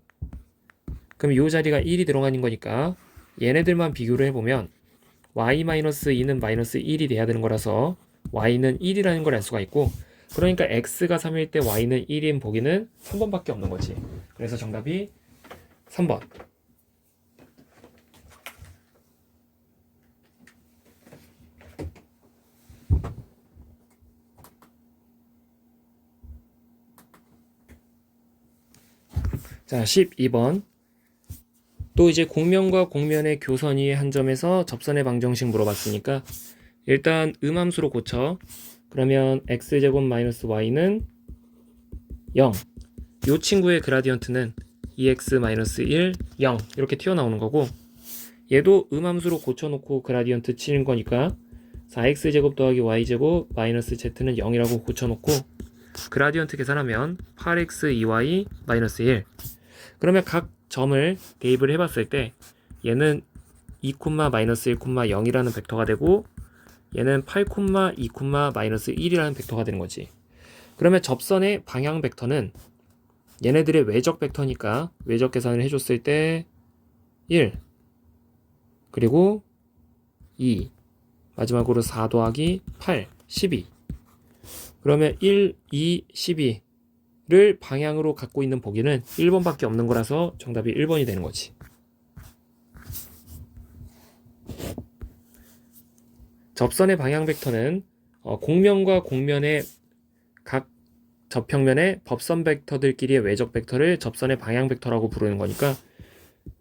A: 그럼 이 자리가 1이 들어가는 거니까 얘네들만 비교를 해보면 y-2는 마이너스 1이 돼야 되는 거라서 y는 1이라는 걸 알 수가 있고, 그러니까 x가 3일 때 y는 1인 보기는 3번밖에 없는 거지. 그래서 정답이 3번. 자, 12번. 또 이제 곡면과 곡면의 교선이 한 점에서 접선의 방정식 물어봤으니까 일단 음함수로 고쳐. 그러면 x제곱 마이너스 y는 0. 요 친구의 그라디언트는 2x 마이너스 1, 0 이렇게 튀어나오는 거고, 얘도 음함수로 고쳐놓고 그라디언트 치는 거니까 4x제곱 더하기 y제곱 마이너스 z는 0이라고 고쳐놓고 그라디언트 계산하면 8x 2y 마이너스 1. 그러면 각 점을 대입을 해봤을 때 얘는 2, 마이너스 1, 0이라는 벡터가 되고 얘는 8, 2, 마이너스 1이라는 벡터가 되는 거지. 그러면 접선의 방향 벡터는 얘네들의 외적 벡터니까 외적 계산을 해줬을 때 1 그리고 2 마지막으로 4 더하기 8, 12. 그러면 1, 2, 12를 방향으로 갖고 있는 보기는 1번밖에 없는 거라서 정답이 1번이 되는 거지. 접선의 방향 벡터는 곡면과 곡면의 각 접평면의 법선 벡터들끼리의 외적 벡터를 접선의 방향 벡터라고 부르는 거니까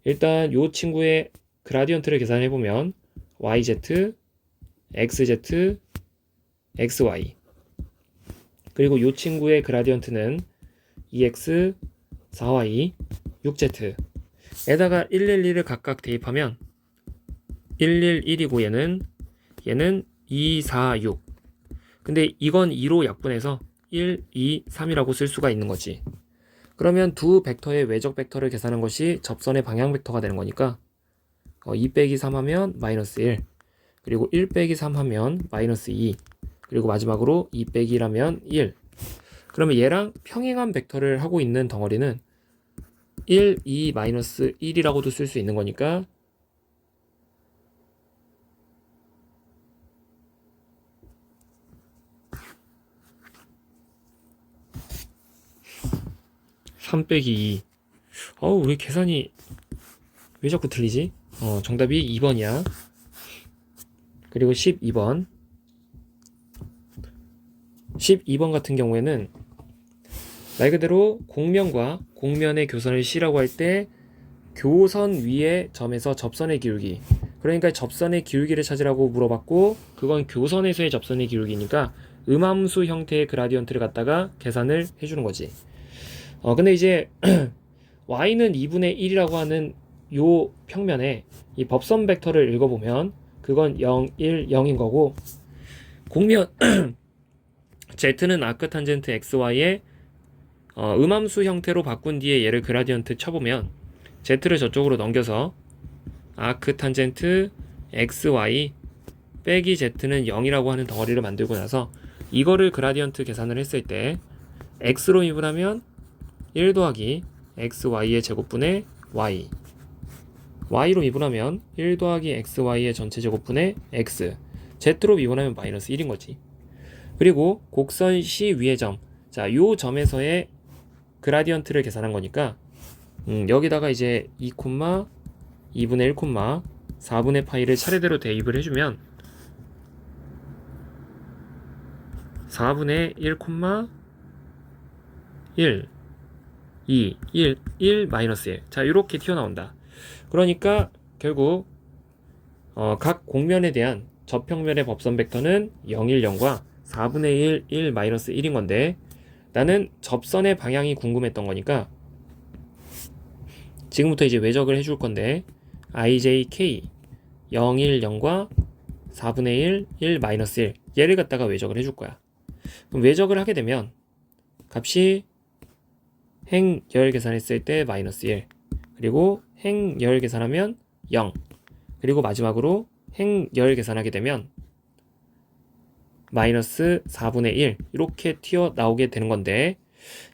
A: 일단 요 친구의 그라디언트를 계산해보면 yz, xz, xy 그리고 이 친구의 그라디언트는 2x, 4y, 6z 에다가 111을 각각 대입하면 111이고 얘는 2, 4, 6 근데 이건 2로 약분해서 1, 2, 3이라고 쓸 수가 있는 거지. 그러면 두 벡터의 외적 벡터를 계산한 것이 접선의 방향 벡터가 되는 거니까 2 빼기 3 하면 마이너스 1 그리고 1 빼기 3 하면 마이너스 2 그리고 마지막으로 2 빼기 1 하면 1 그러면 얘랑 평행한 벡터를 하고 있는 덩어리는 1, 2, 마이너스 1이라고도 쓸 수 있는 거니까 3 빼기 2 우리 계산이 왜 자꾸 틀리지? 정답이 2번이야. 그리고 12번 12번 같은 경우에는 말 그대로 공면과 공면의 교선을 C라고 할 때 교선 위의 점에서 접선의 기울기 그러니까 접선의 기울기를 찾으라고 물어봤고 그건 교선에서의 접선의 기울기니까 음함수 형태의 그라디언트를 갖다가 계산을 해주는 거지. 근데 이제 y는 2분의 1이라고 하는 요 평면에 이 법선 벡터를 읽어보면 그건 0, 1, 0인 거고 공면 z는 아크탄젠트 xy의 음함수 형태로 바꾼 뒤에 얘를 그라디언트 쳐보면 z를 저쪽으로 넘겨서 아크탄젠트 xy 빼기 z는 0이라고 하는 덩어리를 만들고 나서 이거를 그라디언트 계산을 했을 때 x로 미분하면 1 더하기 xy의 제곱분의 y y로 미분하면 1 더하기 xy의 전체 제곱분의 x z로 미분하면 마이너스 1인 거지. 그리고 곡선 C 위의 점 자, 요 점에서의 그라디언트를 계산한 거니까 여기다가 이제 2, 2분의 1, 4분의 파이를 차례대로 대입을 해주면 4분의 1, 1 2, 1 마이너스 1 자 이렇게 튀어나온다. 그러니까 결국 각 공면에 대한 저평면의 법선 벡터는 0, 1, 0과 4분의 1 마이너스 1인 건데 나는 접선의 방향이 궁금했던 거니까 지금부터 이제 외적을 해줄 건데 ijk 0, 1, 0과 4분의 1 마이너스 1 얘를 갖다가 외적을 해줄 거야. 그럼 외적을 하게 되면 값이 행열 계산했을 때 마이너스 1 그리고 행열 계산하면 0 그리고 마지막으로 행열 계산하게 되면 마이너스 4분의 1 이렇게 튀어나오게 되는 건데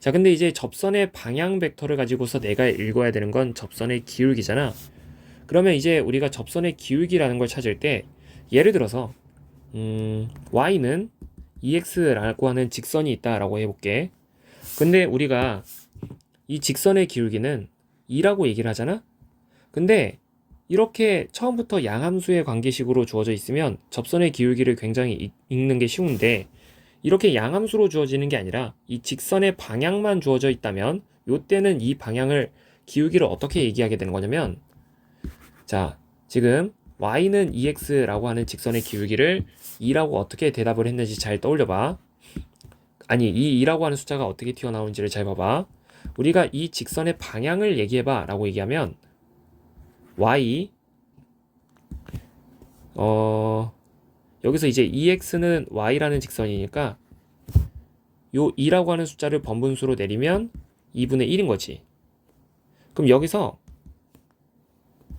A: 자 근데 이제 접선의 방향 벡터를 가지고서 내가 읽어야 되는 건 접선의 기울기잖아. 그러면 이제 우리가 접선의 기울기라는 걸 찾을 때 예를 들어서 y는 ex라고 하는 직선이 있다라고 해볼게. 근데 우리가 이 직선의 기울기는 2라고 얘기를 하잖아. 근데 이렇게 처음부터 양함수의 관계식으로 주어져 있으면 접선의 기울기를 굉장히 읽는 게 쉬운데 이렇게 양함수로 주어지는 게 아니라 이 직선의 방향만 주어져 있다면 요때는 이 방향을 기울기를 어떻게 얘기하게 되는 거냐면 자 지금 y는 ex라고 하는 직선의 기울기를 2라고 어떻게 대답을 했는지 잘 떠올려봐. 아니 이 2라고 하는 숫자가 어떻게 튀어나오는지를 잘 봐봐. 우리가 이 직선의 방향을 얘기해봐 라고 얘기하면 y 여기서 이제 ex는 y라는 직선이니까 요 2라고 하는 숫자를 번분수로 내리면 2분의 1인 거지. 그럼 여기서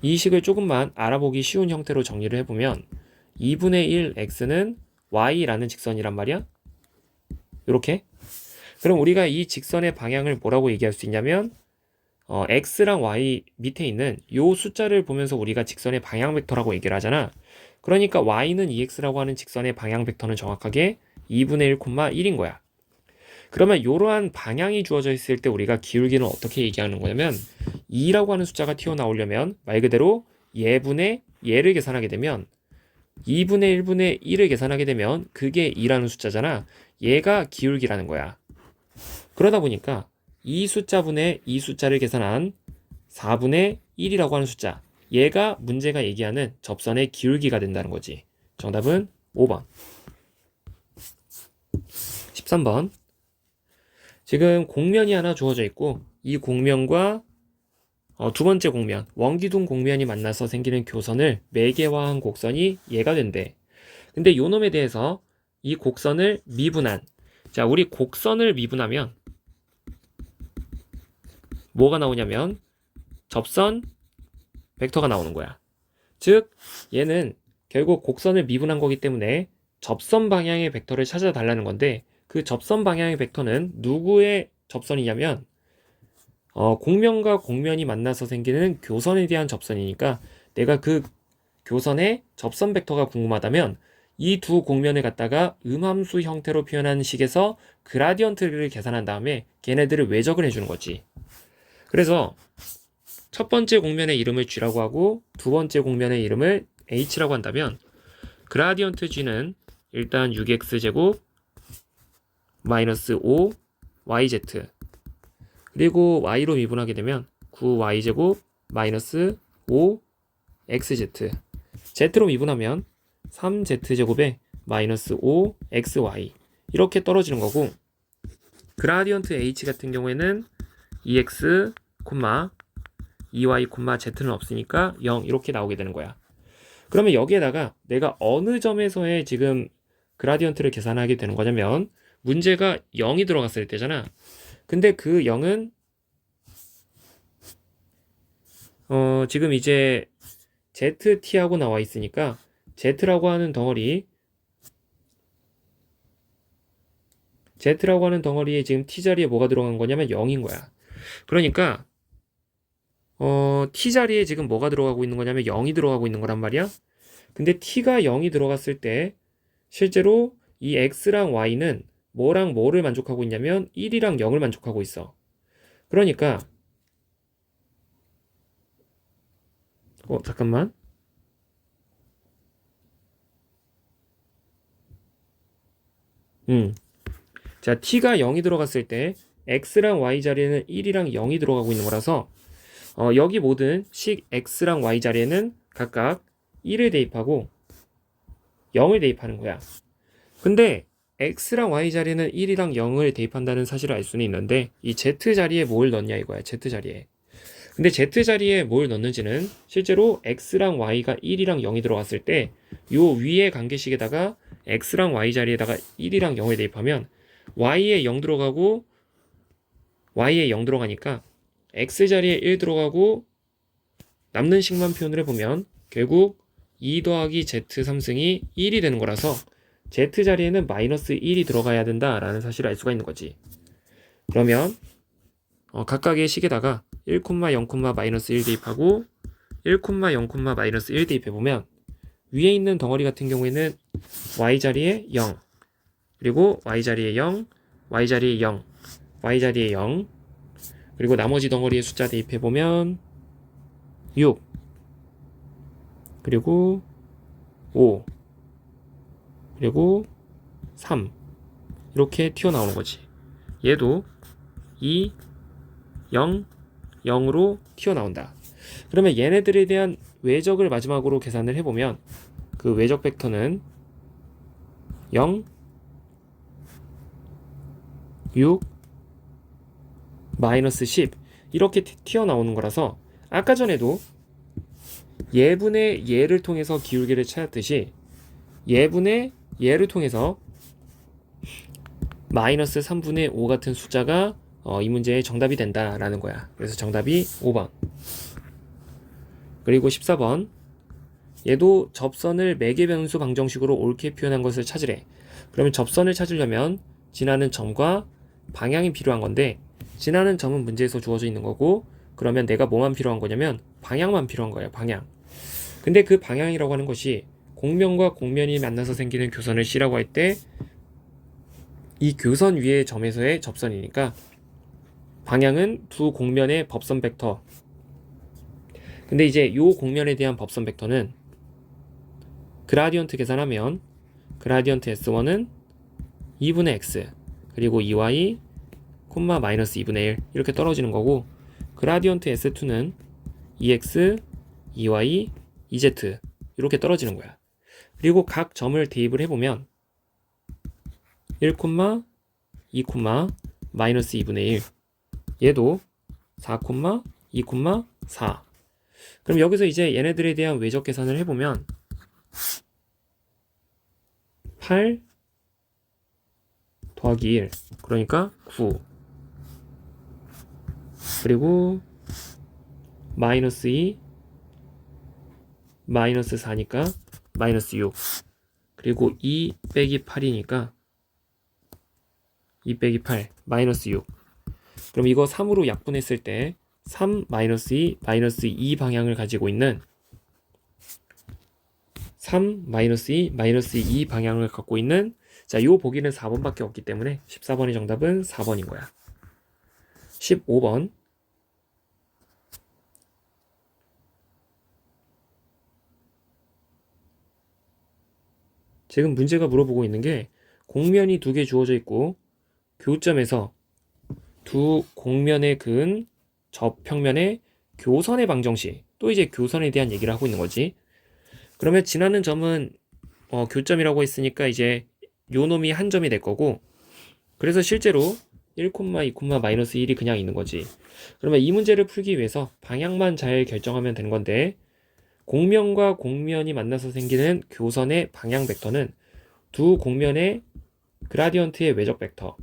A: 이 식을 조금만 알아보기 쉬운 형태로 정리를 해보면 2분의 1 x는 y라는 직선이란 말이야. 이렇게. 그럼 우리가 이 직선의 방향을 뭐라고 얘기할 수 있냐면 x랑 y 밑에 있는 요 숫자를 보면서 우리가 직선의 방향 벡터라고 얘기를 하잖아. 그러니까 y는 2x라고 하는 직선의 방향 벡터는 정확하게 2분의 1,1인 거야. 그러면 이러한 방향이 주어져 있을 때 우리가 기울기는 어떻게 얘기하는 거냐면 2라고 하는 숫자가 튀어나오려면 말 그대로 예분의 예를 계산하게 되면 2분의 1분의 1을 계산하게 되면 그게 2라는 숫자잖아. 얘가 기울기라는 거야. 그러다 보니까 이 숫자분의 이 숫자를 계산한 4분의 1이라고 하는 숫자 얘가 문제가 얘기하는 접선의 기울기가 된다는 거지. 정답은 5번. 13번. 지금 곡면이 하나 주어져 있고 이 곡면과 두 번째 곡면, 원기둥 곡면이 만나서 생기는 교선을 매개화한 곡선이 얘가 된대. 근데 요 놈에 대해서 이 곡선을 미분한, 자, 우리 곡선을 미분하면 뭐가 나오냐면 접선 벡터가 나오는 거야. 즉 얘는 결국 곡선을 미분한 거기 때문에 접선 방향의 벡터를 찾아달라는 건데, 그 접선 방향의 벡터는 누구의 접선이냐면 곡면과 곡면이 만나서 생기는 교선에 대한 접선이니까, 내가 그 교선의 접선 벡터가 궁금하다면 이 두 곡면을 갖다가 음함수 형태로 표현하는 식에서 그라디언트를 계산한 다음에 걔네들을 외적을 해주는 거지. 그래서 첫 번째 곡면의 이름을 G라고 하고 두 번째 곡면의 이름을 H라고 한다면, 그라디언트 G는 일단 6x제곱 마이너스 5yz, 그리고 y로 미분하게 되면 9y제곱 마이너스 5xz, z로 미분하면 3z제곱에 마이너스 5xy, 이렇게 떨어지는 거고, 그라디언트 h 같은 경우에는 2x, 2y, z는 없으니까 0, 이렇게 나오게 되는 거야. 그러면 여기에다가 내가 어느 점에서의 지금 그라디언트를 계산하게 되는 거냐면, 문제가 0이 들어갔을 때잖아. 근데 그 0은 지금 이제 ZT하고 나와 있으니까 Z라고 하는 덩어리에 지금 T자리에 뭐가 들어간 거냐면 0인 거야. 그러니까 T자리에 지금 뭐가 들어가고 있는 거냐면 0이 들어가고 있는 거란 말이야. 근데 T가 0이 들어갔을 때 실제로 이 X랑 Y는 뭐랑 뭐를 만족하고 있냐면 1이랑 0을 만족하고 있어. 그러니까 잠깐만. 자, T가 0이 들어갔을 때 X랑 Y 자리에는 1이랑 0이 들어가고 있는 거라서 여기 모든 식 X랑 Y 자리에는 각각 1을 대입하고 0을 대입하는 거야. 근데 X랑 Y 자리에는 1이랑 0을 대입한다는 사실을 알 수는 있는데, 이 Z 자리에 뭘 넣냐 이거야. Z 자리에. 근데 Z 자리에 뭘 넣는지는 실제로 X랑 Y가 1이랑 0이 들어갔을 때 요 위에 관계식에다가 X랑 Y 자리에다가 1이랑 0을 대입하면 Y에 0 들어가고 Y에 0 들어가니까 X 자리에 1 들어가고 남는 식만 표현을 해보면 결국 2 더하기 Z 3승이 1이 되는 거라서 Z 자리에는 마이너스 1이 들어가야 된다라는 사실을 알 수가 있는 거지. 그러면 각각의 식에다가 1, 0, 마이너스 1 대입하고 1, 0, 마이너스 1 대입해보면 위에 있는 덩어리 같은 경우에는 Y 자리에 0, 그리고 Y 자리에 0, Y 자리에 0, Y 자리에 0, 그리고 나머지 덩어리의 숫자 대입해보면 6, 그리고 5, 그리고 3, 이렇게 튀어나오는 거지. 얘도 2, 0, 0으로 튀어나온다. 그러면 얘네들에 대한 외적을 마지막으로 계산을 해보면 그 외적 벡터는 0, 6, 마이너스 10 이렇게 튀어나오는 거라서, 아까 전에도 예분의 예를 통해서 기울기를 찾았듯이 예분의 예를 통해서 마이너스 3분의 5 같은 숫자가 이 문제의 정답이 된다라는 거야. 그래서 정답이 5번. 그리고 14번. 얘도 접선을 매개변수 방정식으로 옳게 표현한 것을 찾으래. 그러면 접선을 찾으려면 지나는 점과 방향이 필요한 건데, 지나는 점은 문제에서 주어져 있는 거고, 그러면 내가 뭐만 필요한 거냐면 방향만 필요한 거예요. 방향. 근데 그 방향이라고 하는 것이 곡면과 곡면이 만나서 생기는 교선을 C라고 할 때 이 교선 위의 점에서의 접선이니까 방향은 두 곡면의 법선 벡터. 근데 이제 요 곡면에 대한 법선 벡터는 그라디언트 계산하면 그라디언트 S1은 2분의 X, 그리고 2Y, 마이너스 2분의 1 이렇게 떨어지는 거고, 그라디언트 S2는 2X, 2y, 2z 이렇게 떨어지는 거야. 그리고 각 점을 대입을 해보면 1, 2, 마이너스 2분의 1 얘도 4, 2, 4 그럼 여기서 이제 얘네들에 대한 외적 계산을 해보면 8 더하기 1 그러니까 9 그리고 마이너스 2 마이너스 4니까 마이너스 6 그리고 2 빼기 8이니까 2 빼기 8 마이너스 6 그럼 이거 3으로 약분했을 때 3 마이너스 2 마이너스 2 방향을 가지고 있는 3 마이너스 2 마이너스 2 방향을 갖고 있는 자, 요 보기는 4번밖에 없기 때문에 14번의 정답은 4번인 거야. 15번 지금 문제가 물어보고 있는 게 공면이 두 개 주어져 있고 교점에서 두 공면의 그은 접평면의 교선의 방정식 또 이제 교선에 대한 얘기를 하고 있는 거지. 그러면 지나는 점은 교점이라고 했으니까 이제 요 놈이 한 점이 될 거고 그래서 실제로 1, 2, 마이너스 1이 그냥 있는 거지. 그러면 이 문제를 풀기 위해서 방향만 잘 결정하면 되는 건데 공면과 공면이 만나서 생기는 교선의 방향 벡터는 두 공면의 그라디언트의 외적 벡터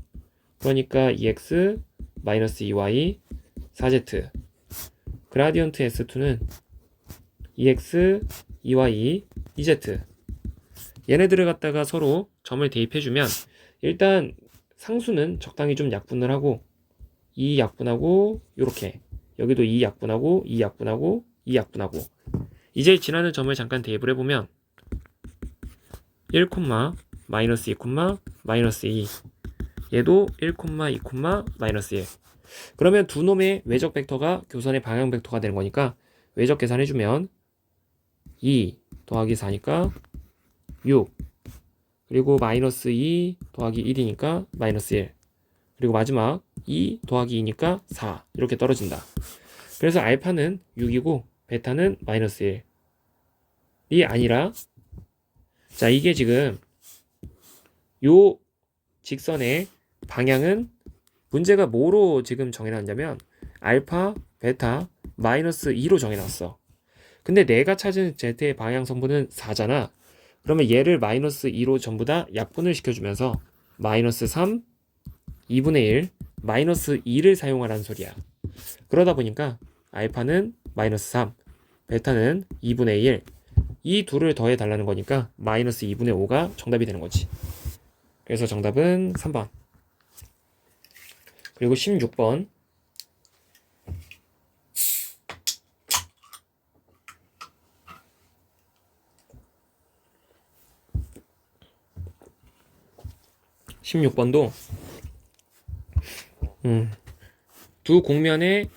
A: 그러니까 2x 마이너스 2y 4z 그라디언트 S2는 2x 2y 2z 얘네들을 갖다가 서로 점을 대입해주면 일단 상수는 적당히 좀 약분을 하고 2 약분하고 요렇게 여기도 2 약분하고 2 약분하고 2 약분하고 이제 지나는 점을 잠깐 대입을 해보면 1, 마이너스 2, 마이너스 2 얘도 1, 2, 마이너스 1 그러면 두 놈의 외적 벡터가 교선의 방향 벡터가 되는 거니까 외적 계산해주면 2 더하기 4니까 6 그리고 마이너스 2 더하기 1이니까 마이너스 1 그리고 마지막 2 더하기 2니까 4 이렇게 떨어진다. 그래서 알파는 6이고 베타는 마이너스 1이 아니라 자 이게 지금 요 직선의 방향은 문제가 뭐로 지금 정해놨냐면 알파, 베타, 마이너스 2로 정해놨어. 근데 내가 찾은 z의 방향 성분은 4잖아. 그러면 얘를 마이너스 2로 전부 다 약분을 시켜주면서 마이너스 3, 2분의 1, 마이너스 2를 사용하라는 소리야. 그러다 보니까 알파는 마이너스 3, 베타는 2분의 1, 이 둘을 더해 달라는 거니까 마이너스 2분의 5가 정답이 되는 거지. 그래서 정답은 3번. 그리고 16번. 두 공면의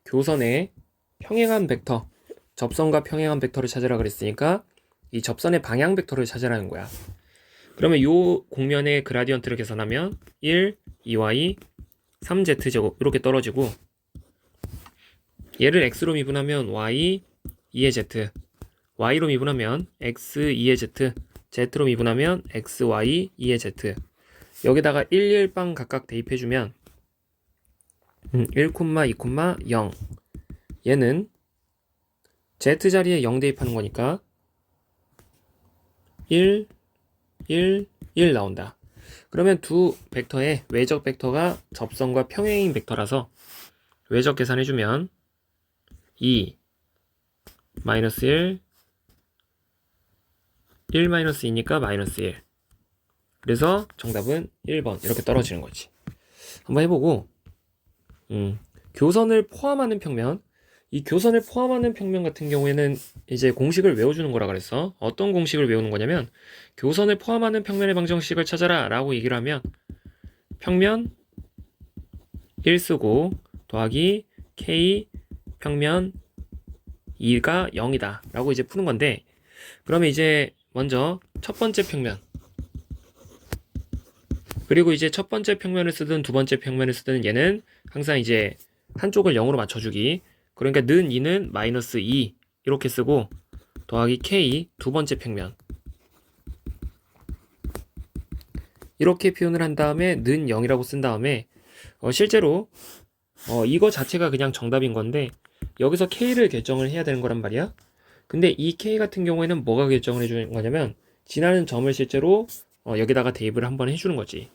A: 교선의 평행한 벡터, 접선과 평행한 벡터를 찾으라 그랬으니까 이 접선의 방향 벡터를 찾으라는 거야. 그러면 이 공면의 그라디언트를 계산하면 1, 2y, 3z제곱 이렇게 떨어지고 얘를 x로 미분하면 y, 2의 z, y로 미분하면 x, 2의 z, z로 미분하면 x, y, 2의 z 여기다가 1, 1빵 각각 대입해주면 1, 2, 0 얘는 z자리에 0 대입하는 거니까 1, 1, 1 나온다. 그러면 두 벡터의 외적 벡터가 접선과 평행인 벡터라서 외적 계산해주면 2, 마이너스 1, 1 마이너스 2니까 마이너스 1 그래서 정답은 1번 이렇게 떨어지는 거지. 한번 해보고 교선을 포함하는 평면 이 교선을 포함하는 평면 같은 경우에는 이제 공식을 외워주는 거라 그랬어. 어떤 공식을 외우는 거냐면 교선을 포함하는 평면의 방정식을 찾아라 라고 얘기를 하면 평면 1 쓰고 더하기 k 평면 2가 0이다 라고 이제 푸는 건데 그러면 이제 먼저 첫 번째 평면 그리고 이제 첫 번째 평면을 쓰든 두 번째 평면을 쓰든 얘는 항상 이제 한쪽을 0으로 맞춰주기 그러니까 는 2는 마이너스 2 이렇게 쓰고 더하기 k 두 번째 평면 이렇게 표현을 한 다음에 는 0이라고 쓴 다음에 실제로 이거 자체가 그냥 정답인 건데 여기서 k를 결정을 해야 되는 거란 말이야. 근데 이 k 같은 경우에는 뭐가 결정을 해주는 거냐면 지나는 점을 실제로 여기다가 대입을 한번 해주는 거지.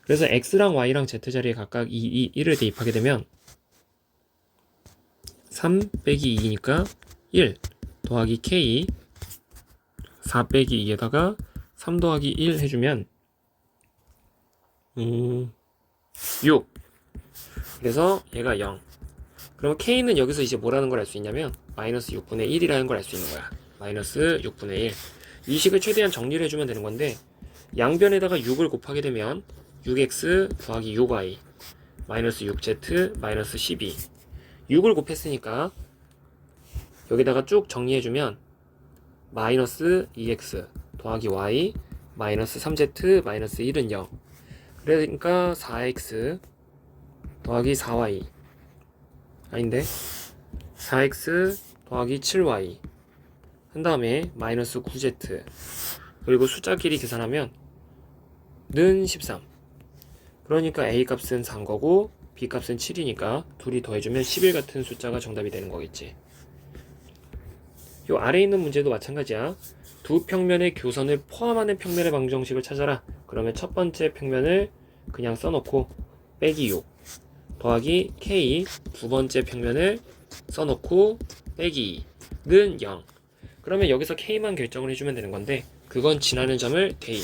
A: 그래서 x랑 y랑 z 자리에 각각 1을 대입하게 되면 3 빼기 2니까 1 더하기 k 4 빼기 2에다가 3 더하기 1 해주면 6. 그래서 얘가 0. 그럼 k는 여기서 이제 뭐라는 걸 알 수 있냐면 마이너스 6분의 1이라는 걸 알 수 있는 거야. 마이너스 6분의 1. 이 식을 최대한 정리를 해주면 되는 건데 양변에다가 6을 곱하게 되면 6x 더하기 6y 마이너스 6z 마이너스 12. 6을 곱했으니까 여기다가 쭉 정리해주면 마이너스 2x 더하기 y 마이너스 3z 마이너스 1은 0. 그러니까 4x 더하기 4y 아닌데 4x 더하기 7y 한 다음에 마이너스 9z 그리고 숫자끼리 계산하면 는 13. 그러니까 a 값은 4인 거고 b 값은 7이니까 둘이 더해주면 11 같은 숫자가 정답이 되는 거겠지. 요 아래에 있는 문제도 마찬가지야. 두 평면의 교선을 포함하는 평면의 방정식을 찾아라. 그러면 첫 번째 평면을 그냥 써놓고 빼기 6 더하기 k 두 번째 평면을 써놓고 빼기 2는 0. 그러면 여기서 k만 결정을 해주면 되는 건데 그건 지나는 점을 대입.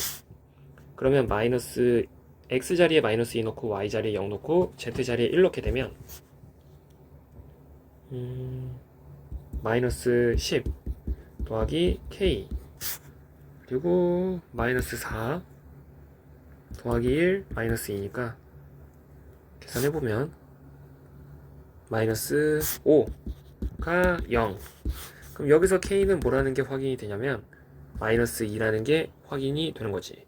A: 그러면 마이너스 x 자리에 마이너스 2 넣고 y 자리에 0 넣고 z 자리에 1 넣게 되면 마이너스 10 더하기 k 그리고 마이너스 4 더하기 1 마이너스 2니까 계산해보면 마이너스 5가 0. 그럼 여기서 k는 뭐라는 게 확인이 되냐면 마이너스 2라는 게 확인이 되는 거지.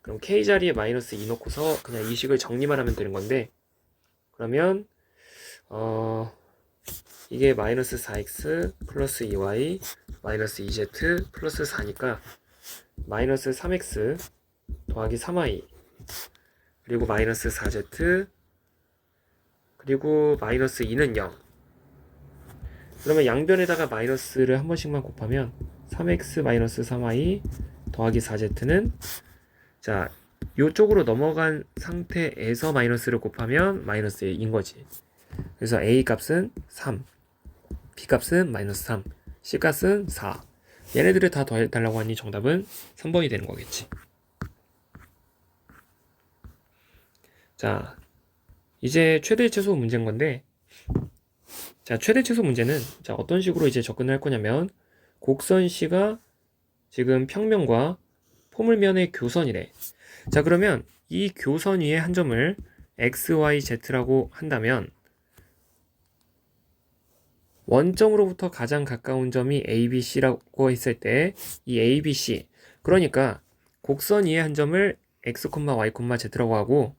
A: 그럼 k 자리에 마이너스 2 넣고서 그냥 이 식을 정리만 하면 되는 건데 그러면 이게 마이너스 4x 플러스 2y 마이너스 2z 플러스 4니까 마이너스 3x 더하기 3y 그리고 마이너스 4z 그리고 마이너스 2는 0. 그러면 양변에다가 마이너스를 한 번씩만 곱하면 3x 마이너스 3y 더하기 4z는 자 요쪽으로 넘어간 상태에서 마이너스를 곱하면 마이너스 1인 거지. 그래서 a 값은 3 b 값은 마이너스 3 c 값은 4. 얘네들을 다 더해달라고 하니 정답은 3번이 되는 거겠지. 자 이제 최대 최소 문제인 건데 자 최대 최소 문제는 자 어떤 식으로 이제 접근을 할 거냐면 곡선 C가 지금 평면과 포물면의 교선이래. 자 그러면 이 교선 위에 한 점을 x, y, z라고 한다면 원점으로부터 가장 가까운 점이 a, b, c라고 했을 때 이 a, b, c 그러니까 곡선 위에 한 점을 x, y, z라고 하고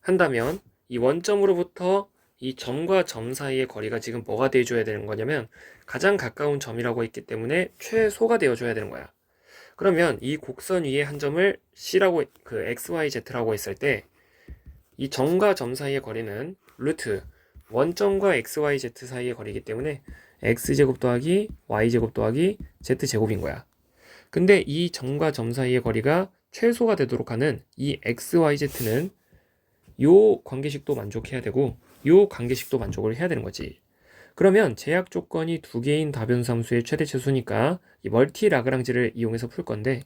A: 한다면 이 원점으로부터 이 점과 점 사이의 거리가 지금 뭐가 돼줘야 되는 거냐면 가장 가까운 점이라고 했기 때문에 최소가 되어줘야 되는 거야. 그러면 이 곡선 위에 한 점을 C라고 그 XYZ라고 했을 때 이 점과 점 사이의 거리는 루트 원점과 XYZ 사이의 거리이기 때문에 X제곱 더하기 Y제곱 더하기 Z제곱인 거야. 근데 이 점과 점 사이의 거리가 최소가 되도록 하는 이 XYZ는 요 관계식도 만족해야 되고 요 관계식도 만족을 해야 되는 거지. 그러면 제약 조건이 두 개인 다변수 함수의 최대 최소니까 이 멀티 라그랑지를 이용해서 풀 건데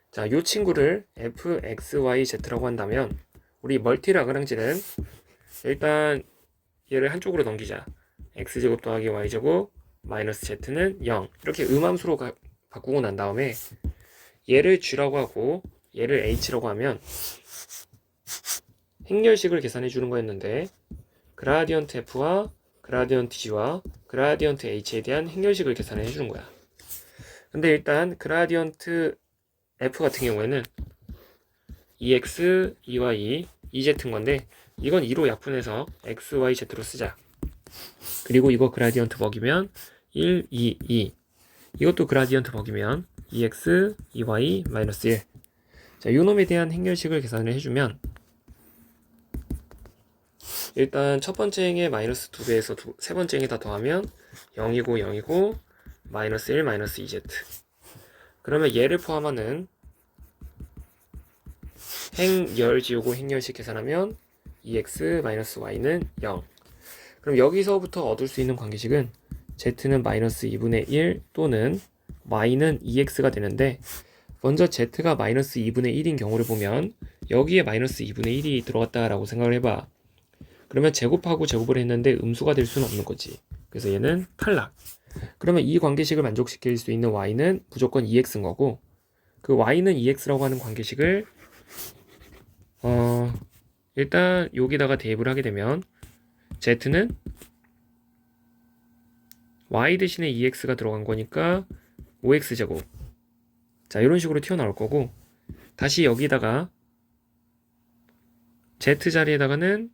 A: 자, 요 친구를 fxyz라고 한다면 우리 멀티 라그랑지는 일단 얘를 한쪽으로 넘기자. x제곱 더하기 y제곱 마이너스 z는 0 이렇게 음함수로 바꾸고 난 다음에 얘를 g라고 하고 얘를 h라고 하면 행렬식을 계산해 주는 거였는데 그라디언트 f와 그라디언트 g와 그라디언트 h에 대한 행렬식을 계산해 주는 거야. 근데 일단 그라디언트 f 같은 경우에는 2x, 2y, 2z인 건데 이건 2로 약분해서 x, y, z로 쓰자. 그리고 이거 그라디언트 먹이면 1, 2, 2. 이것도 그라디언트 먹이면 2x, 2y, 마이너스 1. 자, 요 놈에 대한 행렬식을 계산을 해주면 일단 첫 번째 행에 마이너스 2배에서 세 번째 행에 다 더하면 0이고 0이고 마이너스 1, 마이너스 2z. 그러면 얘를 포함하는 행열 지우고 행열식 계산하면 2x 마이너스 y는 0. 그럼 여기서부터 얻을 수 있는 관계식은 z는 마이너스 2분의 1 또는 y는 2x가 되는데, 먼저 z가 마이너스 2분의 1인 경우를 보면 여기에 마이너스 2분의 1이 들어갔다라고 생각을 해봐. 그러면 제곱하고 제곱을 했는데 음수가 될 수는 없는 거지. 그래서 얘는 탈락. 그러면 이 관계식을 만족시킬 수 있는 y는 무조건 2x인 거고, 그 y는 2x라고 하는 관계식을 일단 여기다가 대입을 하게 되면 z는 y 대신에 2x가 들어간 거니까 5x제곱. 자, 이런 식으로 튀어나올 거고, 다시 여기다가 z 자리에다가는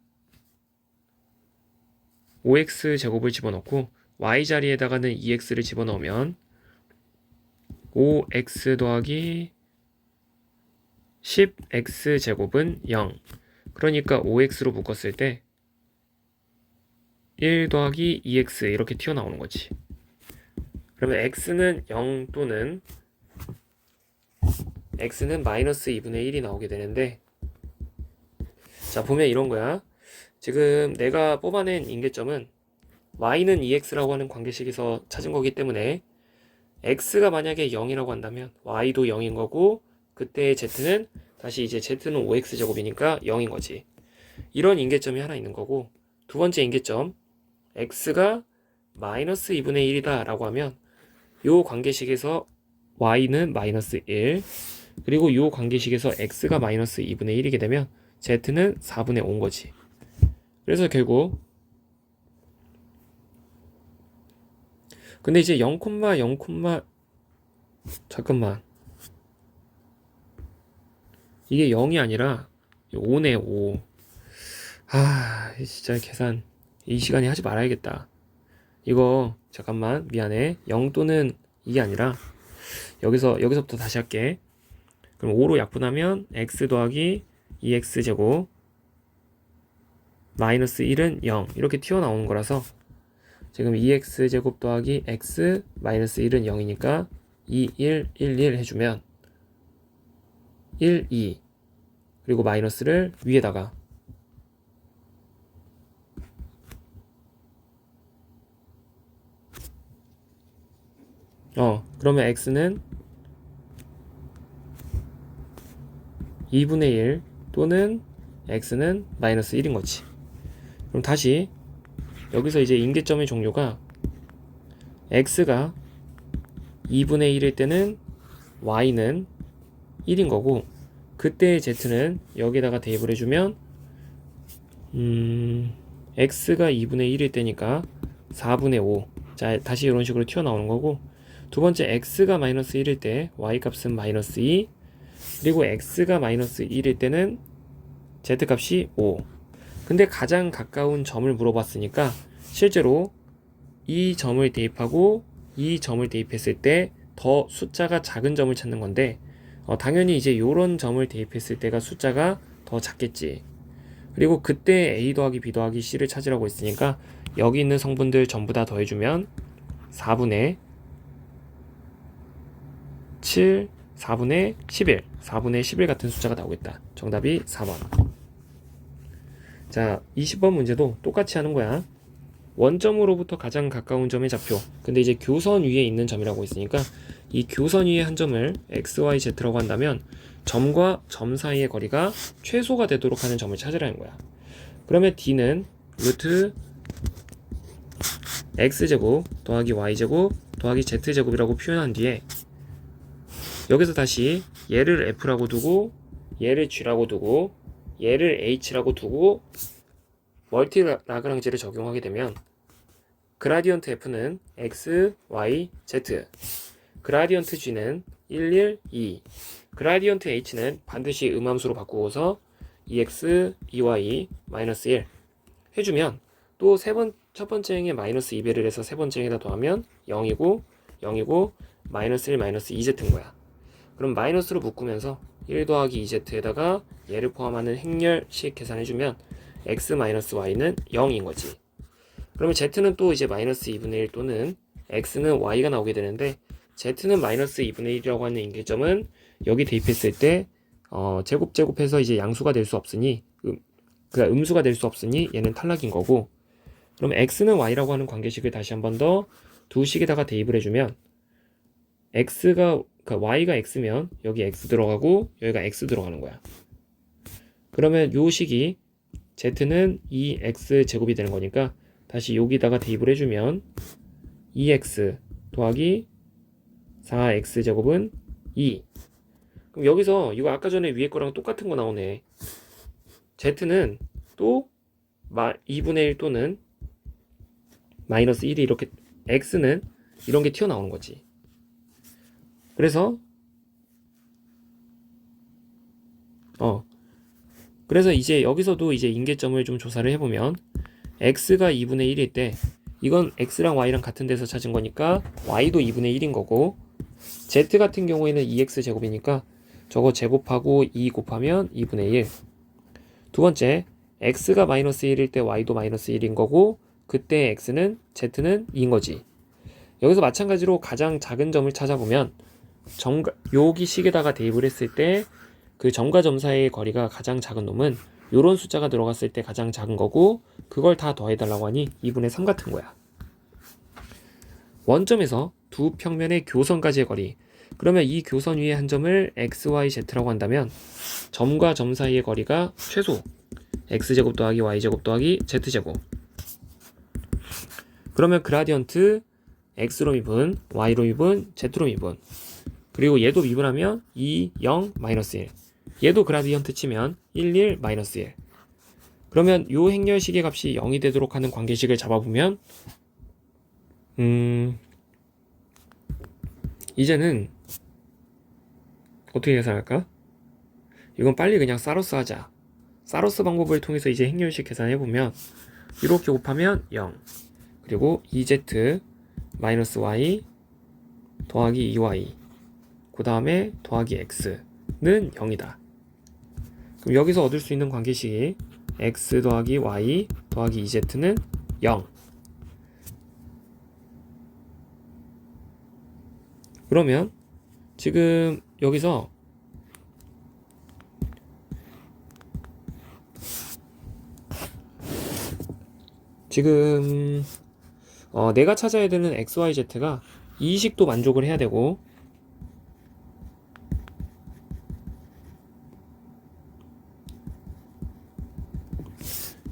A: 5x제곱을 집어넣고 y 자리에다가는 2x를 집어넣으면 5x 더하기 10x제곱은 0. 그러니까 5x로 묶었을 때 1 더하기 2x 이렇게 튀어나오는 거지. 그러면 x는 0 또는 x는 마이너스 2분의 1이 나오게 되는데, 자, 보면 이런 거야. 지금 내가 뽑아낸 인계점은 y는 2x라고 하는 관계식에서 찾은 거기 때문에 x가 만약에 0이라고 한다면 y도 0인 거고, 그때 z는 다시 이제 z는 5x제곱이니까 0인 거지. 이런 인계점이 하나 있는 거고, 두 번째 인계점 x가 마이너스 2분의 1이다 라고 하면 요 관계식에서 y는 마이너스 1, 그리고 요 관계식에서 x가 마이너스 2분의 1이게 되면 z는 4분의 5인 거지. 그래서 결국 근데 이제 0, 0, 잠깐만, 이게 0이 아니라 5네 5. 진짜 계산 이 시간에 하지 말아야겠다. 이거 잠깐만, 미안해. 0 또는 이게 아니라 여기서부터 다시 할게. 그럼 5로 약분하면 x 더하기 2x제곱 마이너스 1은 0 이렇게 튀어나오는 거라서 지금 2x제곱 더하기 x 마이너스 1은 0이니까 2, 1, 1, 1 해주면 1, 2 그리고 마이너스를 위에다가 그러면 x는 2분의 1 또는 x는 마이너스 1인 거지. 그럼 다시 여기서 이제 인계점의 종류가 x가 2분의 1일 때는 y는 1인 거고, 그때의 z는 여기다가 대입을 해주면 x가 2분의 1일 때니까 4분의 5. 자, 다시 이런 식으로 튀어나오는 거고, 두 번째 x가 마이너스 1일 때 y 값은 마이너스 2, 그리고 x가 마이너스 1일 때는 z 값이 5. 근데 가장 가까운 점을 물어봤으니까 실제로 이 점을 대입하고 이 점을 대입했을 때 더 숫자가 작은 점을 찾는 건데, 당연히 이제 요런 점을 대입했을 때가 숫자가 더 작겠지. 그리고 그때 a 더하기 b 더하기 c를 찾으라고 했으니까 여기 있는 성분들 전부 다 더해주면 4분의 7, 4분의 11, 4분의 11 같은 숫자가 나오겠다. 정답이 4번. 자, 20번 문제도 똑같이 하는 거야. 원점으로부터 가장 가까운 점의 좌표. 근데 이제 교선 위에 있는 점이라고 했으니까 이 교선 위에 한 점을 x, y, z라고 한다면 점과 점 사이의 거리가 최소가 되도록 하는 점을 찾으라는 거야. 그러면 d는 루트 x제곱 더하기 y제곱 더하기 z제곱이라고 표현한 뒤에 여기서 다시 얘를 f라고 두고 얘를 g라고 두고 얘를 h라고 두고 멀티 라그랑지를 적용하게 되면 그라디언트 f는 x, y, z, 그라디언트 g는 1, 1, 2, 그라디언트 h는 반드시 음함수로 바꾸어서 2x, 2y, 마이너스 1 해주면 또 첫 번째 행에 마이너스 2배를 해서 세 번째 행에다 더하면 0이고 0이고 마이너스 1 마이너스 2z인 거야. 그럼 마이너스로 묶으면서 1 더하기 2z에다가 얘를 포함하는 행렬식 계산해주면 x 마이너스 y는 0인 거지. 그러면 z는 또 이제 마이너스 2분의 1 또는 x는 y가 나오게 되는데 z는 마이너스 2분의 1이라고 하는 인계점은 여기 대입했을 때 제곱해서 이제 양수가 될 수 없으니 그러니까 음수가 될 수 없으니 얘는 탈락인 거고, 그럼 x는 y라고 하는 관계식을 다시 한 번 더 두 식에다가 대입을 해주면 그러니까 y가 x면 여기 x 들어가고 여기가 x 들어가는 거야. 그러면 요 식이 z는 2x 제곱이 되는 거니까 다시 여기다가 대입을 해주면 2x 더하기 4x 제곱은 2. 그럼 여기서 이거 아까 전에 위에 거랑 똑같은 거 나오네. z는 또 2분의 1 또는 마이너스 1이 이렇게, x는 이런 게 튀어나오는 거지. 그래서 이제 여기서도 이제 인계점을 좀 조사를 해보면 x가 2분의 1일 때 이건 x랑 y랑 같은 데서 찾은 거니까 y도 2분의 1인 거고, z 같은 경우에는 2x 제곱이니까 저거 제곱하고 2 곱하면 2분의 1. 두 번째, x가 마이너스 1일 때 y도 마이너스 1인 거고 그때 z는 2인 거지. 여기서 마찬가지로 가장 작은 점을 찾아보면 여기 식에다가 대입을 했을 때 그 점과 점 사이의 거리가 가장 작은 놈은 요런 숫자가 들어갔을 때 가장 작은 거고, 그걸 다 더해달라고 하니 2분의 3 같은 거야. 원점에서 두 평면의 교선까지의 거리, 그러면 이 교선 위의 한 점을 x, y, z라고 한다면 점과 점 사이의 거리가 최소 x제곱 더하기 y제곱 더하기 z제곱. 그러면 그라디언트 x로 미분, y로 미분, z로 미분, 그리고 얘도 미분하면 2, 0, 마이너스 1. 얘도 그라디언트 치면 1, 1, 마이너스 1. 그러면 요 행렬식의 값이 0이 되도록 하는 관계식을 잡아보면 이제는 어떻게 계산할까? 이건 빨리 그냥 사로스 하자. 사로스 방법을 통해서 이제 행렬식 계산해보면 이렇게 곱하면 0, 그리고 2z 마이너스 y 더하기 2y 그 다음에 더하기 x는 0이다. 그럼 여기서 얻을 수 있는 관계식이 x 더하기 y 더하기 2z는 0. 그러면 지금 여기서 내가 찾아야 되는 x, y, z가 이 식도 만족을 해야 되고,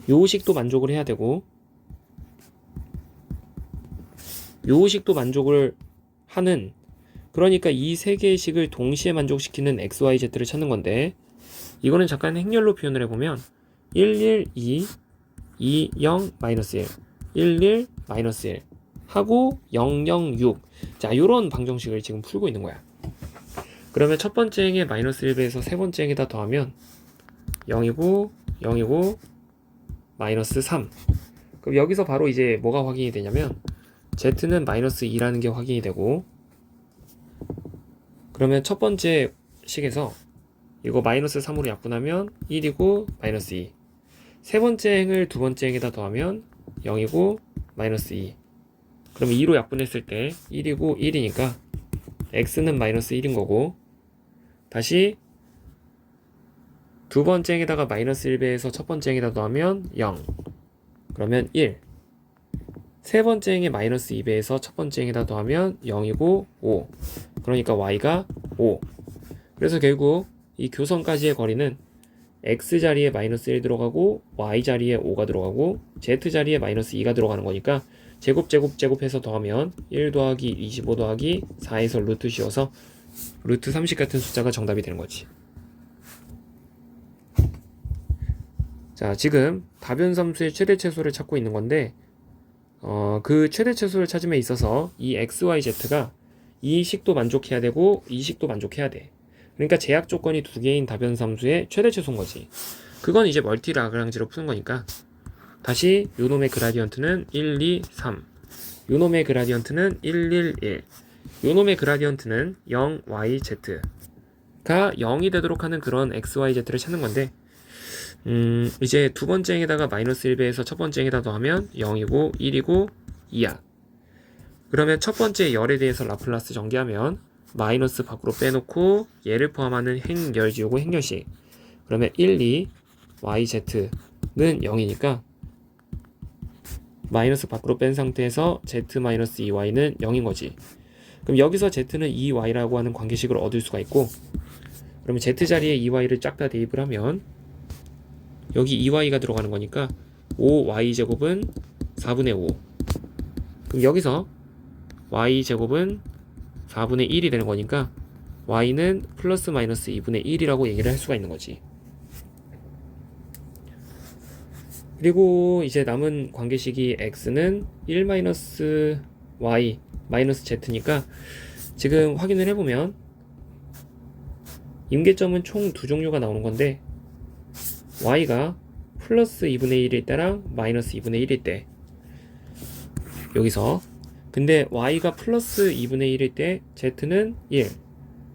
A: 요 식도 만족을 해야 되고, 요 식도 만족을 하는, 그러니까 이 세 개의 식을 동시에 만족시키는 x, y, z를 찾는 건데, 이거는 잠깐 행렬로 표현을 해보면 1, 1, 2, 2, 0, 마이너스 1, 1, 1, 마이너스 1 하고 0, 0, 6. 자, 요런 방정식을 지금 풀고 있는 거야. 그러면 첫 번째 행에 마이너스 1배에서 세 번째 행에다 더하면 0이고 0이고 마이너스 3. 그럼 여기서 바로 이제 뭐가 확인이 되냐면 z는 마이너스 2라는 게 확인이 되고, 그러면 첫 번째 식에서 이거 마이너스 3으로 약분하면 1이고 마이너스 2. 세 번째 행을 두 번째 행에다 더하면 0이고 마이너스 2. 그럼 2로 약분했을 때 1이고 1이니까 x는 마이너스 1인 거고, 다시 두 번째 행에다가 마이너스 1배에서 첫 번째 행에다 더하면 0. 그러면 1. 세 번째 행에 마이너스 2배에서 첫 번째 행에다 더하면 0이고 5. 그러니까 y가 5. 그래서 결국 이 교선까지의 거리는 x 자리에 마이너스 1 들어가고 y 자리에 5가 들어가고 z 자리에 마이너스 2가 들어가는 거니까 제곱해서 더하면 1 더하기 25 더하기 4에서 루트 씌워서 루트 30 같은 숫자가 정답이 되는 거지. 자, 지금 다변함수의 최대최소를 찾고 있는 건데, 그 최대최소를 찾음에 있어서 이 x, y, z가 이 식도 만족해야 되고 이 식도 만족해야 돼. 그러니까 제약 조건이 두 개인 다변함수의 최대최소인 거지. 그건 이제 멀티 라그랑지로 푸는 거니까 다시 요놈의 그라디언트는 1, 2, 3. 요놈의 그라디언트는 1, 1, 1. 요놈의 그라디언트는 0, y, z가 0이 되도록 하는 그런 x, y, z를 찾는 건데 이제 두 번째 행에다가 마이너스 1배에서 첫 번째 행에다 더하면 0이고 1이고 2야. 그러면 첫 번째 열에 대해서 라플라스 전개하면 마이너스 밖으로 빼놓고 얘를 포함하는 행열 지우고 행열식. 그러면 1, 2, y, z는 0이니까 마이너스 밖으로 뺀 상태에서 z-2y는 0인 거지. 그럼 여기서 z는 2y라고 하는 관계식을 얻을 수가 있고, 그러면 z 자리에 2y를 쫙 다 대입을 하면 여기 2y가 들어가는 거니까 5y제곱은 4분의 5. 그럼 여기서 y제곱은 4분의 1이 되는 거니까 y는 플러스 마이너스 2분의 1이라고 얘기를 할 수가 있는 거지. 그리고 이제 남은 관계식이 x는 1 마이너스 y 마이너스 z니까 지금 확인을 해보면 임계점은 총 두 종류가 나오는 건데 y가 플러스 2분의 1일 때랑 마이너스 2분의 1일 때 여기서 근데 y가 플러스 2분의 1일 때 z는 1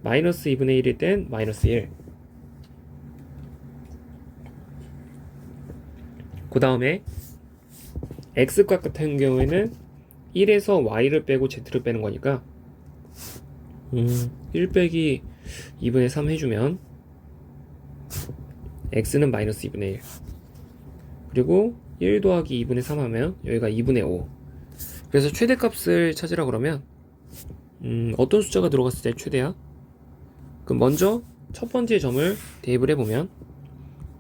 A: 마이너스 2분의 1일 땐 마이너스 1. 그 다음에 x값 같은 경우에는 1에서 y를 빼고 z를 빼는 거니까 1 빼기 2분의 3 해주면 x는 마이너스 2분의 1 그리고 1 더하기 2분의 3 하면 여기가 2분의 5. 그래서 최대값을 찾으라 그러면 어떤 숫자가 들어갔을 때 최대야? 그럼 먼저 첫 번째 점을 대입을 해보면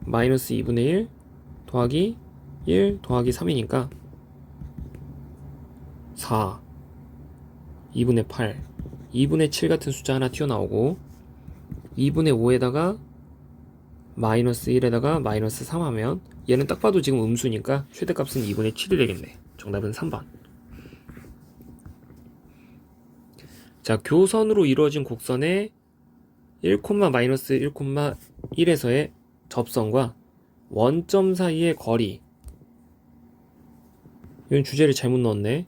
A: 마이너스 2분의 1 더하기 1 더하기 3이니까 4 2분의 8 2분의 7 같은 숫자 하나 튀어나오고 2분의 5에다가 마이너스 1에다가 마이너스 3 하면 얘는 딱 봐도 지금 음수니까 최대값은 2분의 7이 되겠네. 정답은 3번. 자, 교선으로 이루어진 곡선의 1, 마이너스 1, 1에서의 접선과 원점 사이의 거리. 이건 주제를 잘못 넣었네.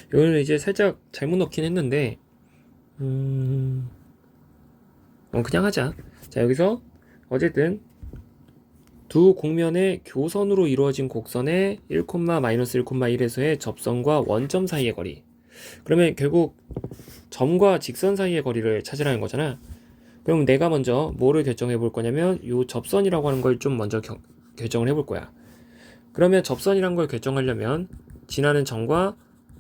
A: 이거는 이제 살짝 잘못 넣긴 했는데 그냥 하자. 자, 여기서 어쨌든 두 곡면의 교선으로 이루어진 곡선의 1, 마이너스 1, 1에서의 접선과 원점 사이의 거리. 그러면 결국 점과 직선 사이의 거리를 찾으라는 거잖아. 그럼 내가 먼저 뭐를 결정해 볼 거냐면 요 접선이라고 하는 걸 좀 먼저 결정을 해볼 거야. 그러면 접선이란 걸 결정하려면 지나는 점과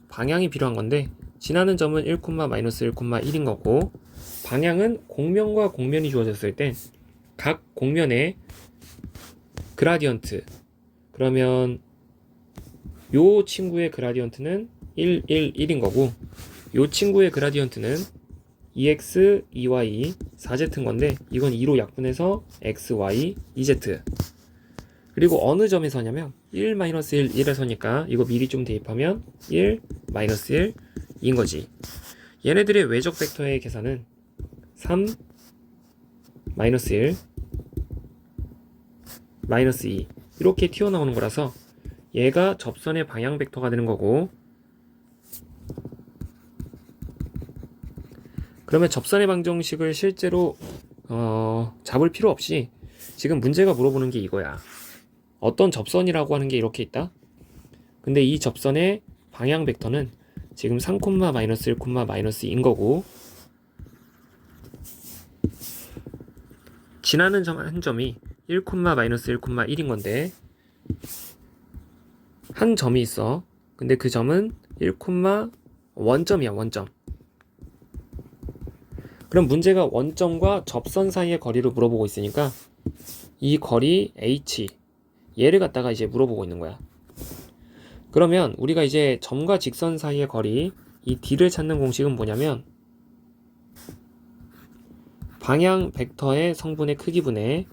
A: 방향이 필요한 건데 지나는 점은 1, 마이너스 1, 1인 거고 방향은 곡면과 곡면이 주어졌을 때 각 곡면의 그라디언트 그러면 요 친구의 그라디언트는 1, 1, 1인 거고 요 친구의 그라디언트는 2x, 2y, 4z인 건데 이건 2로 약분해서 x, y, 2z 그리고 어느 점에 서냐면 1, 마이너스 1, 1에 서니까 이거 미리 좀 대입하면 1, 마이너스 1인 거지. 얘네들의 외적 벡터의 계산은 3, 마이너스 1, 마이너스 2 이렇게 튀어나오는 거라서 얘가 접선의 방향 벡터가 되는 거고 그러면 접선의 방정식을 실제로 잡을 필요 없이 지금 문제가 물어보는 게 이거야. 어떤 접선이라고 하는 게 이렇게 있다. 근데 이 접선의 방향 벡터는 지금 3, 마이너스 1, 마이너스 2인 거고 지나는 점 한 점이 1, 마이너스 1, 1인 건데 한 점이 있어. 근데 그 점은 1, 원점이야, 원점. 그럼 문제가 원점과 접선 사이의 거리를 물어보고 있으니까 이 거리 h 얘를 갖다가 이제 물어보고 있는 거야. 그러면 우리가 이제 점과 직선 사이의 거리 이 d를 찾는 공식은 뭐냐면 방향 벡터의 성분의 크기분의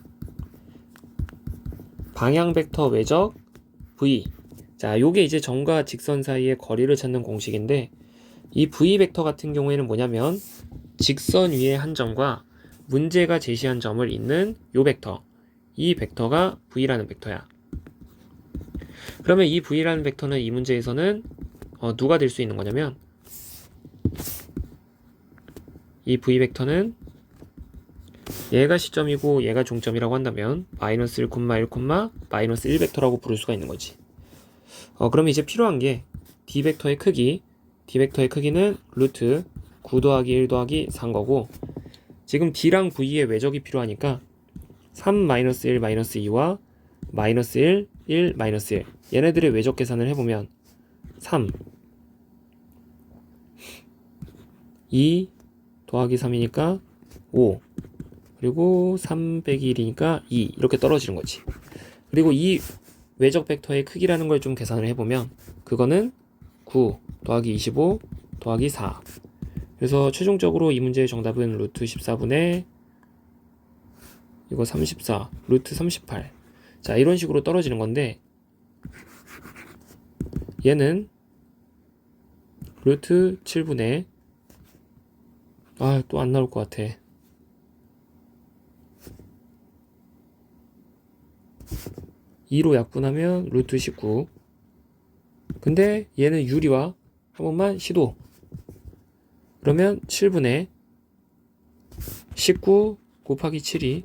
A: 방향 벡터 외적 v. 자, 요게 이제 점과 직선 사이의 거리를 찾는 공식인데 이 v 벡터 같은 경우에는 뭐냐면 직선 위에 한 점과 문제가 제시한 점을 잇는 요 벡터, 이 벡터가 v라는 벡터야. 그러면 이 v라는 벡터는 이 문제에서는 누가 될 수 있는 거냐면 이 v 벡터는 얘가 시점이고 얘가 종점이라고 한다면 마이너스 1, 1, 마이너스 1 벡터라고 부를 수가 있는 거지. 그럼 이제 필요한 게 d 벡터의 크기는 루트 9 더하기 1 더하기 4인 거고, 지금 d랑 v의 외적이 필요하니까 3 마이너스 1 마이너스 2와 마이너스 1, 1, 마이너스 1 얘네들의 외적 계산을 해보면 3 2 더하기 3이니까 5 그리고 3 빼기 1이니까 2 이렇게 떨어지는 거지. 그리고 이 외적 벡터의 크기라는 걸 좀 계산을 해보면 그거는 9 더하기 25 더하기 4. 그래서 최종적으로 이 문제의 정답은 루트 14분의 이거 34 루트 38. 자, 이런 식으로 떨어지는 건데 얘는 루트 7분의 또 안 나올 것 같아. (2로) 약분하면 루트 19. 근데 얘는 유리와 한 번만 시도. 그러면 7분의 19 곱하기 7이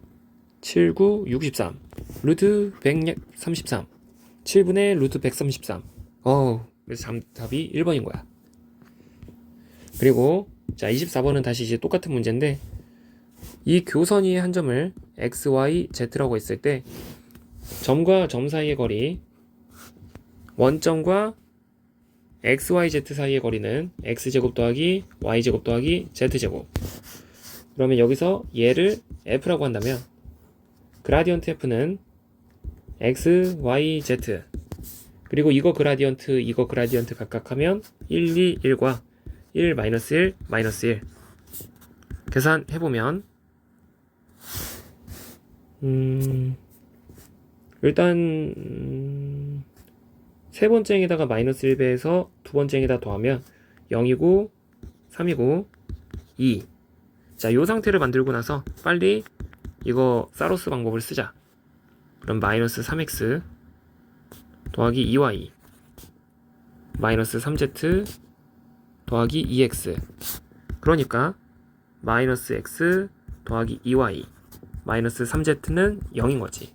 A: 7, 9, 63 루트 133 7분의 루트 133. 그래서 답이 1번인 거야. 그리고 자, 24번은 다시 이제 똑같은 문제인데 이 교선 위의 한 점을 x, y, z라고 했을 때 점과 점 사이의 거리, 원점과 x, y, z 사이의 거리는 x제곱 더하기 y제곱 더하기 z제곱. 그러면 여기서 얘를 f라고 한다면 그라디언트 f는 x, y, z 그리고 이거 그라디언트 각각 하면 1, 2, 1과 1, 마이너스 1, 마이너스 1 계산해보면 일단 세 번째 행에다가 마이너스 1배에서 두 번째 행에다 더하면 0이고 3이고 2. 자, 요 상태를 만들고 나서 빨리 이거 사로스 방법을 쓰자. 그럼 마이너스 3x 더하기 2y 마이너스 3z 더하기 2x. 그러니까 마이너스 x 더하기 2y 마이너스 3z는 0인 거지.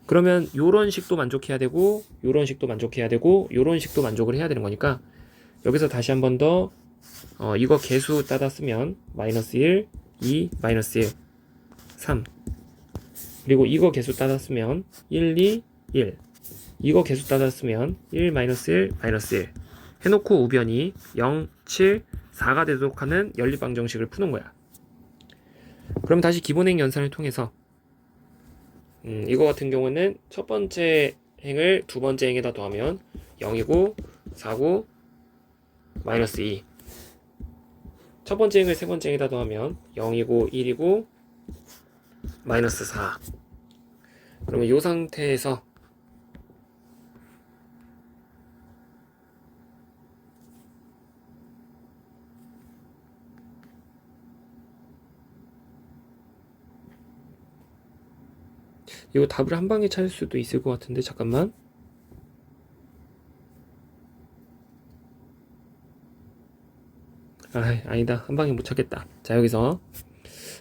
A: 그러면 요런 식도 만족해야 되고 요런 식도 만족해야 되고 요런 식도 만족을 해야 되는 거니까 여기서 다시 한 번 더 이거 개수 따다 쓰면 마이너스 1, 2, 마이너스 1, 3 그리고 이거 개수 따다 쓰면 1, 2, 1 이거 개수 따다 쓰면 1, 마이너스 1, 마이너스 1 해놓고 우변이 0, 7, 4가 되도록 하는 연립방정식을 푸는 거야. 그럼 다시 기본행 연산을 통해서 이거 같은 경우는 첫 번째 행을 두 번째 행에다 더하면 0이고 4고 마이너스 2. 첫 번째 행을 세 번째 행에다 더하면 0이고 1이고 마이너스 4. 그러면 이 상태에서 이거 답을 한 방에 찾을 수도 있을 것 같은데 잠깐만. 아니다. 한 방에 못 찾겠다. 자, 여기서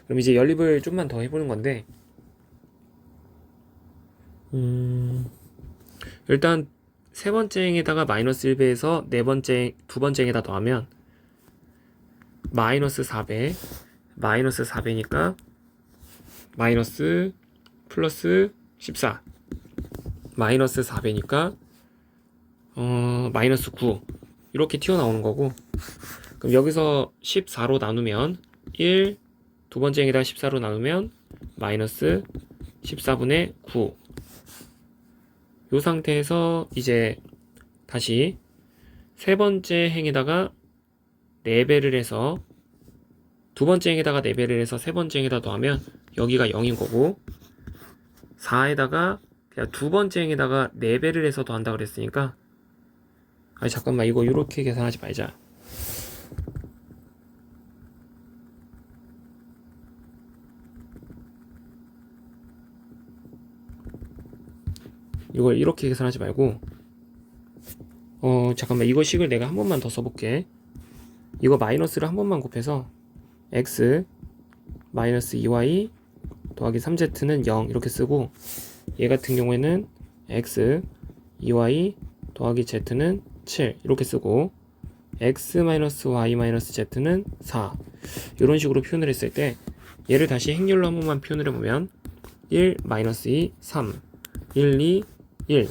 A: 그럼 이제 연립을 좀만 더 해보는 건데 일단 세 번째 행에다가 마이너스 1배에서 두 번째 행에다 더하면 마이너스 4배 마이너스 4배니까 마이너스 플러스 14 마이너스 4배니까 마이너스 9 이렇게 튀어나오는 거고, 그럼 여기서 14로 나누면 1, 두 번째 행에다 14로 나누면 마이너스 14분의 9. 이 상태에서 이제 다시 세 번째 행에다가 4배를 해서 두 번째 행에다가 4배를 해서 세 번째 행에다 더하면 여기가 0인 거고 4에다가 그냥 두 번째 행에다가 4배를 해서 더한다 그랬으니까, 아니 잠깐만, 이거 이렇게 계산하지 말자. 이걸 이렇게 계산하지 말고, 잠깐만, 이거 식을 내가 한 번만 더 써볼게. 이거 마이너스를 한 번만 곱해서 x 마이너스 2y 더하기 3z는 0 이렇게 쓰고, 얘 같은 경우에는 x 2y 더하기 z는 7 이렇게 쓰고, x 마이너스 y 마이너스 z는 4 이런 식으로 표현을 했을 때, 얘를 다시 행렬로 한 번만 표현을 해보면 1 마이너스 2 3 1 2 1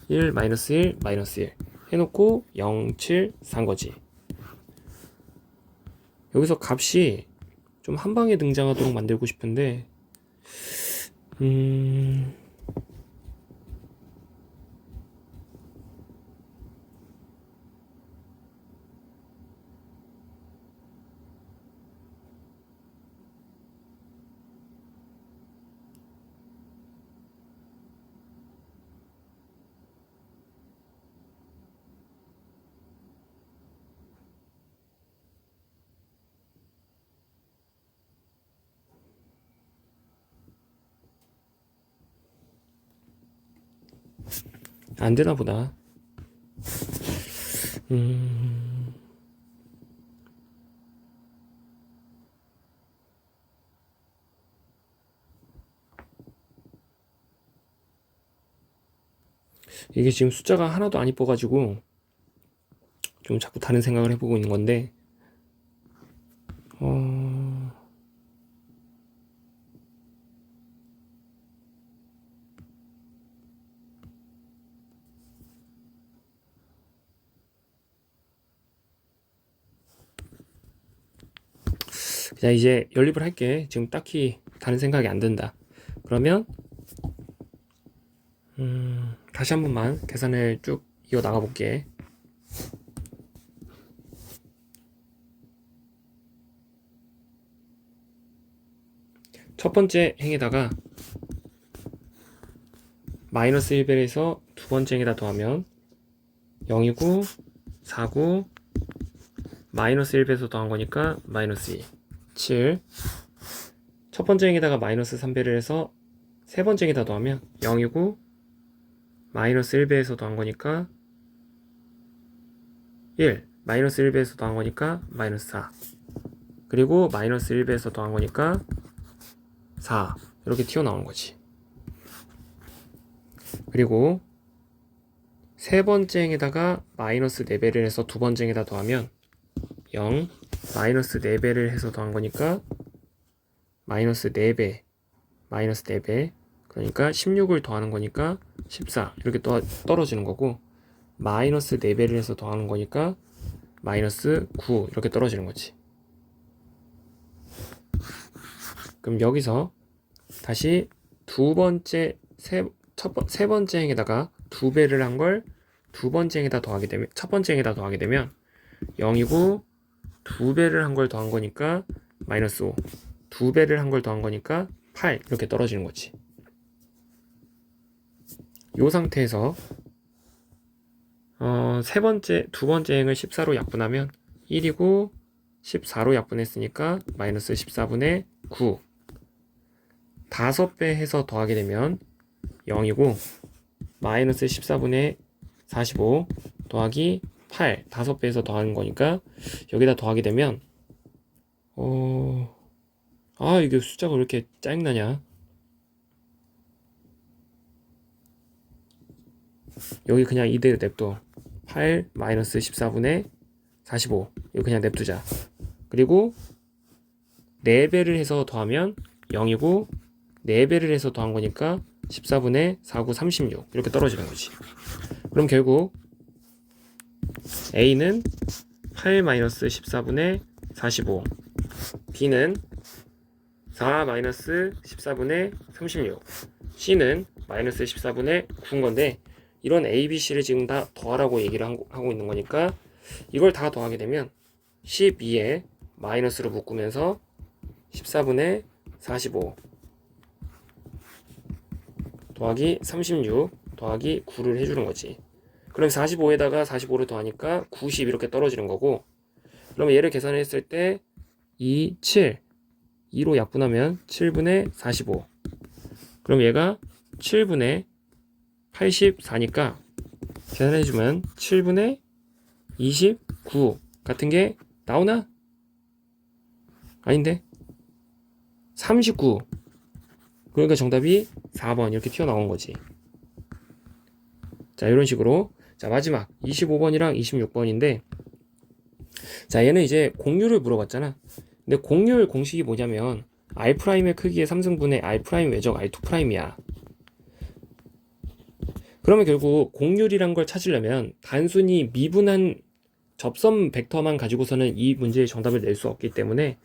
A: 1 마이너스 1 마이너스 1 해놓고 0 7 4인 거지. 여기서 값이 좀 한 방에 등장하도록 만들고 싶은데, 안 되나 보다. 이게 지금 숫자가 하나도 안 이뻐가지고 좀 자꾸 다른 생각을 해보고 있는 건데, 그냥 이제 연립을 할게. 지금 딱히 다른 생각이 안 든다. 그러면 다시 한 번만 계산을 쭉 이어 나가 볼게. 첫 번째 행에다가 마이너스 1배에서 두 번째 행에다 더하면 0이고 4고 마이너스 1배에서 더한 거니까 마이너스 2 7. 첫 번째 행에다가 마이너스 3배를 해서 세 번째 행에다 더하면 0이고 마이너스 1배에서 더한 거니까 1 마이너스 1배에서 더한 거니까 마이너스 4 그리고 마이너스 1배에서 더한 거니까 4 이렇게 튀어나오는 거지. 그리고 세 번째 행에다가 마이너스 4배를 해서 두 번째 행에다 더하면 0 마이너스 4배를 해서 더한 거니까 마이너스 4배 마이너스 4배 그러니까 16을 더하는 거니까 14 이렇게 떨어지는 거고, 마이너스 4배를 해서 더하는 거니까 마이너스 9 이렇게 떨어지는 거지. 그럼 여기서 다시 세 번째 행에다가 2배를 한 걸 두 번째 행에다 더하게 되면, 첫 번째 행에다 더하게 되면 0이고 2배를 한 걸 더한 거니까 마이너스 5 2배를 한 걸 더한 거니까 8 이렇게 떨어지는 거지. 이 상태에서 두 번째 행을 14로 약분하면 1이고 14로 약분했으니까 마이너스 14분의 9 5배 해서 더하게 되면 0이고 마이너스 14분의 45 더하기 8 5배 해서 더하는 거니까 여기다 더하게 되면 이게 숫자가 왜 이렇게 짜증나냐. 여기 그냥 이대로 냅둬. 8 마이너스 14분의 45 이거 그냥 냅두자. 그리고 4배를 해서 더하면 0이고 4배를 해서 더한 거니까 14분의 49 36 이렇게 떨어지는 거지. 그럼 결국 A는 8 마이너스 14분의 45 B는 4 마이너스 14분의 36 C는 마이너스 14분의 9인 건데, 이런 A, B, C를 지금 다 더하라고 얘기를 하고 있는 거니까 이걸 다 더하게 되면 12에 마이너스로 묶으면서 14분의 45 더하기 36 더하기 9를 해주는 거지. 그럼 45에다가 45를 더하니까 90 이렇게 떨어지는 거고, 그러면 얘를 계산했을 때 2, 7 2로 약분하면 7분의 45. 그럼 얘가 7분의 84니까 계산해주면 7분의 29 같은 게 나오나? 아닌데? 39. 그러니까 정답이 4번 이렇게 튀어나온 거지. 자, 이런 식으로. 자, 마지막 25번이랑 26번인데, 자, 얘는 이제 공률을 물어봤잖아. 근데 공률 공식이 뭐냐면 R'의 크기의 3승분의 R' 외적 R2'이야. 그러면 결국 공률이란 걸 찾으려면 단순히 미분한 접선 벡터만 가지고서는 이 문제의 정답을 낼 수 없기 때문에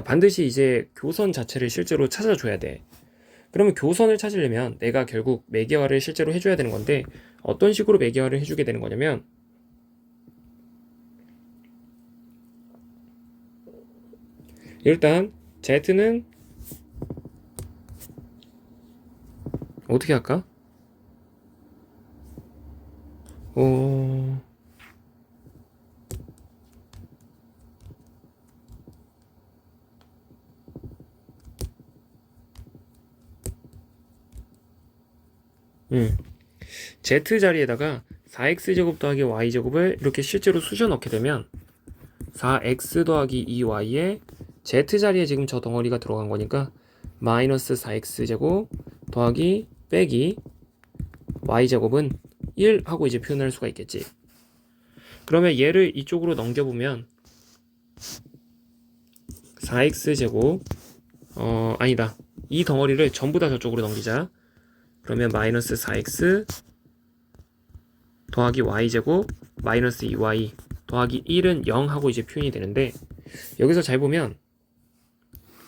A: 반드시 이제 교선 자체를 실제로 찾아줘야 돼. 그러면 교선을 찾으려면 내가 결국 매개화를 실제로 해줘야 되는 건데, 어떤 식으로 매개화를 해주게 되는 거냐면, 일단 Z는 어떻게 할까? Z 자리에다가 4x제곱 더하기 y제곱을 이렇게 실제로 쑤셔 넣게 되면 4x 더하기 2y에 Z 자리에 지금 저 덩어리가 들어간 거니까 마이너스 4x제곱 더하기 빼기 y제곱은 1 하고 이제 표현할 수가 있겠지. 그러면 얘를 이쪽으로 넘겨보면 4x제곱 아니다, 이 덩어리를 전부 다 저쪽으로 넘기자. 그러면 마이너스 4x 더하기 y제곱 마이너스 2y 더하기 1은 0 하고 이제 표현이 되는데, 여기서 잘 보면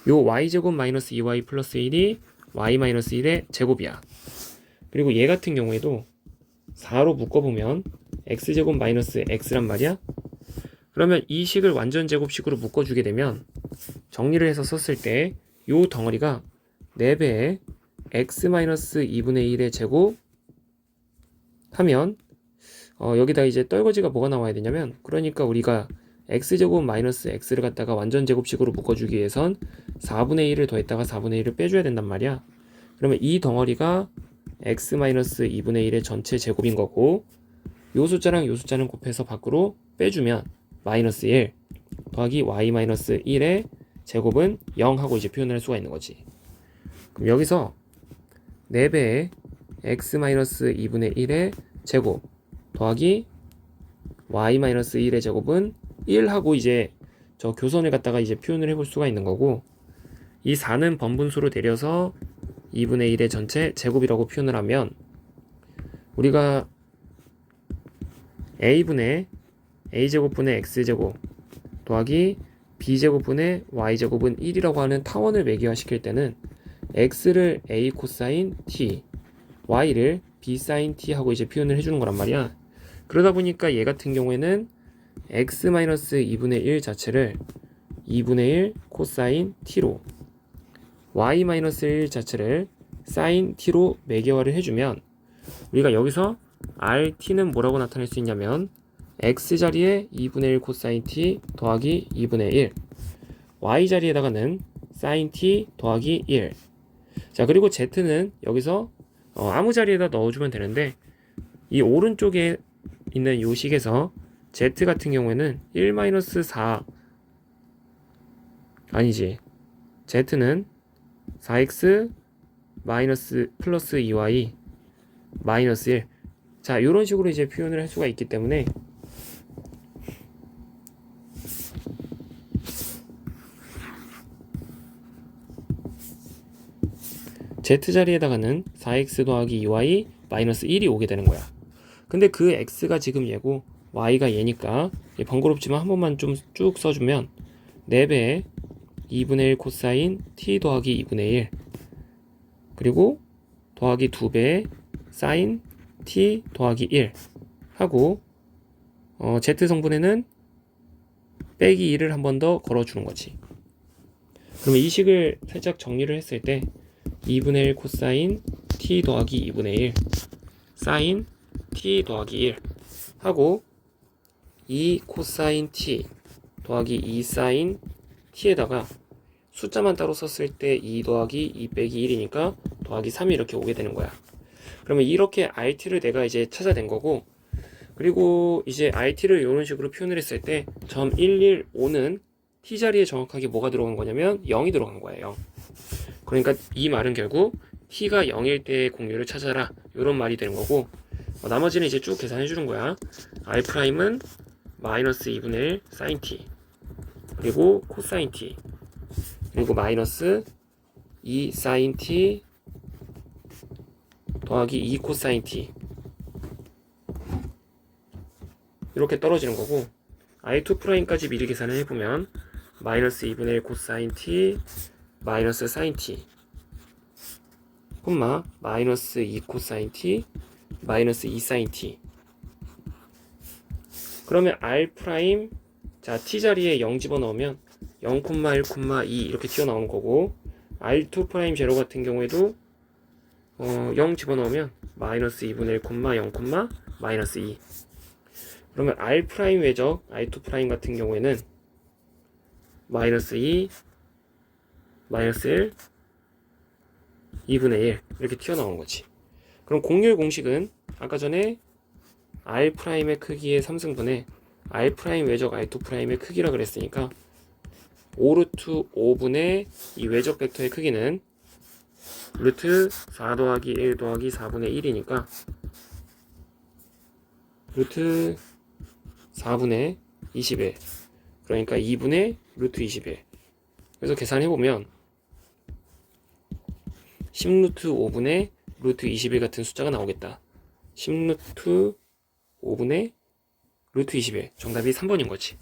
A: 요 y제곱 마이너스 2y 플러스 1이 y 마이너스 1의 제곱이야. 그리고 얘 같은 경우에도 4로 묶어보면 x제곱 마이너스 x란 말이야. 그러면 이 식을 완전 제곱식으로 묶어주게 되면 정리를 해서 썼을 때 요 덩어리가 4배의 x 마이너스 2분의 1의 제곱 하면 여기다 이제 떨거지가 뭐가 나와야 되냐면, 그러니까 우리가 x제곱 마이너스 x를 갖다가 완전 제곱식으로 묶어주기 위해선 4분의 1을 더했다가 4분의 1을 빼줘야 된단 말이야. 그러면 이 덩어리가 x 마이너스 2분의 1의 전체 제곱인 거고, 요 숫자랑 요 숫자는 곱해서 밖으로 빼주면 마이너스 1 더하기 y 마이너스 1의 제곱은 0 하고 이제 표현을 할 수가 있는 거지. 그럼 여기서 4배의 x 마이너스 2분의 1의 제곱 더하기 y 마이너스 1의 제곱은 1 하고 이제 저 교선을 갖다가 이제 표현을 해볼 수가 있는 거고, 이 4는 번분수로 내려서 2분의 1의 전체 제곱이라고 표현을 하면 우리가 a분의 a제곱분의 x제곱 더하기 b제곱분의 y제곱은 1이라고 하는 타원을 매개화시킬 때는 x를 a 코사인 t, y를 b 사인 t 하고 이제 표현을 해주는 거란 말이야. 그러다 보니까 얘 같은 경우에는 x-2분의 1 자체를 2분의 1 코사인 t로, y-1 자체를 사인 t로 매개화를 해주면 우리가 여기서 rt는 뭐라고 나타낼 수 있냐면 x자리에 2분의 1 코사인 t 더하기 2분의 1, y자리에다가는 사인 t 더하기 1. 자, 그리고 z는 여기서 아무 자리에다 넣어주면 되는데, 이 오른쪽에 있는 요 식에서 z 같은 경우에는 1-4 아니지, z는 4x 마이너스 플러스 2y 마이너스 1. 자, 이런 식으로 이제 표현을 할 수가 있기 때문에 z자리에다가는 4x 더하기 2y 마이너스 1이 오게 되는 거야. 근데 그 x가 지금 얘고 y가 얘니까 번거롭지만 한 번만 좀 쭉 써주면 4배의 2분의 1 코사인 t 더하기 2분의 1 그리고 더하기 2배의 사인 t 더하기 1 하고 z 성분에는 빼기 1을 한 번 더 걸어주는 거지. 그러면 이 식을 살짝 정리를 했을 때 2분의 1 코사인 t 더하기 2분의 1 사인 t 더하기 1 하고 2 코사인 t 더하기 2 사인 t에다가 숫자만 따로 썼을 때 2 더하기 2 빼기 1이니까 더하기 3이 이렇게 오게 되는 거야. 그러면 이렇게 RT를 내가 이제 찾아낸 거고, 그리고 이제 RT를 이런 식으로 표현을 했을 때 점 115는 t 자리에 정확하게 뭐가 들어간 거냐면 0이 들어간 거예요. 0. 그러니까 이 말은 결국 t가 0일 때의 공률을 찾아라, 이런 말이 되는 거고, 나머지는 이제 쭉 계산해 주는 거야. R'은 마이너스 2분의 1 사인 t, 그리고 코사인 t, 그리고 마이너스 2 사인 t 더하기 2 코사인 t, 이렇게 떨어지는 거고, I2'까지 미리 계산을 해보면 마이너스 2분의 1 코사인 t 마이너스 사인 t 콤마 마이너스 2 코사인 t 마이너스 2 사인 t. 그러면 R' 자 t 자리에 0 집어넣으면 0, 1, 2 이렇게 튀어나오는 거고, R2' 제로 같은 경우에도 0 집어넣으면 마이너스 2분의 1, 0, 마이너스 2. 그러면 R' 외적 I2' 같은 경우에는 마이너스 2, 마이너스 1, 2분의 1 이렇게 튀어나온 거지. 그럼 공률 공식은 아까 전에 R'의 크기의 3승분의 R' 외적 I2'의 크기라 그랬으니까 5루트 5분의 이 외적 벡터의 크기는 루트 4 더하기 1 더하기 4분의 1이니까 루트 4분의 21, 그러니까 2분의 루트 21. 그래서 계산해보면 10루트 5분의 루트 21 같은 숫자가 나오겠다. 10루트 5분의 루트 21, 정답이 3번인 거지.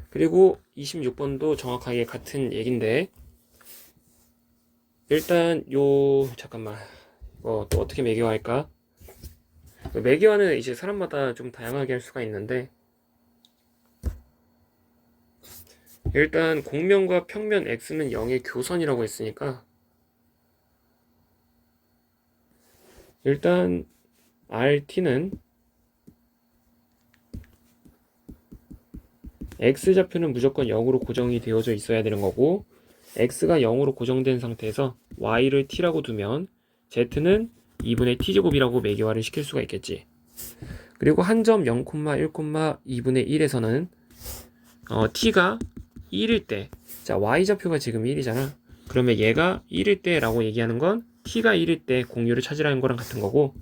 A: 그리고 26번도 정확하게 같은 얘긴데, 일단 잠깐만, 또 어떻게 매개화할까? 매개화는 이제 사람마다 좀 다양하게 할 수가 있는데, 일단 공면과 평면 x는 0의 교선이라고 했으니까 일단 RT는 x좌표는 무조건 0으로 고정이 되어져 있어야 되는 거고, x가 0으로 고정된 상태에서 y를 t라고 두면 z는 2분의 t제곱이라고 매개화를 시킬 수가 있겠지. 그리고 한 점 0, 1, 2분의 1에서는 t가 1일 때, 자 y좌표가 지금 1이잖아. 그러면 얘가 1일 때 라고 얘기하는 건 t가 1일 때 공률을 찾으라는 거랑 같은 거고,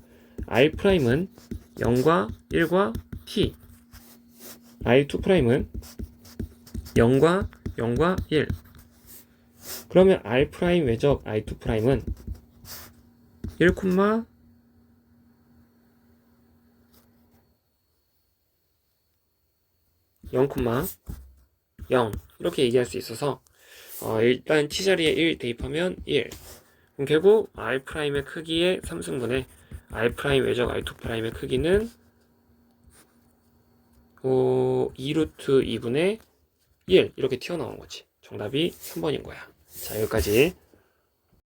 A: R'은 0과 1과 t, R2'은 0과 1. 그러면 R' 외적 I2'은 1, 0, 0 이렇게 얘기할 수 있어서 일단 t자리에 1 대입하면 1. 그럼 결국 R'의 크기의 3승분의 R' 외적 I2'의 크기는 2루트 2분의 1 이렇게 튀어나오는 거지. 정답이 3번인 거야. 자, 여기까지.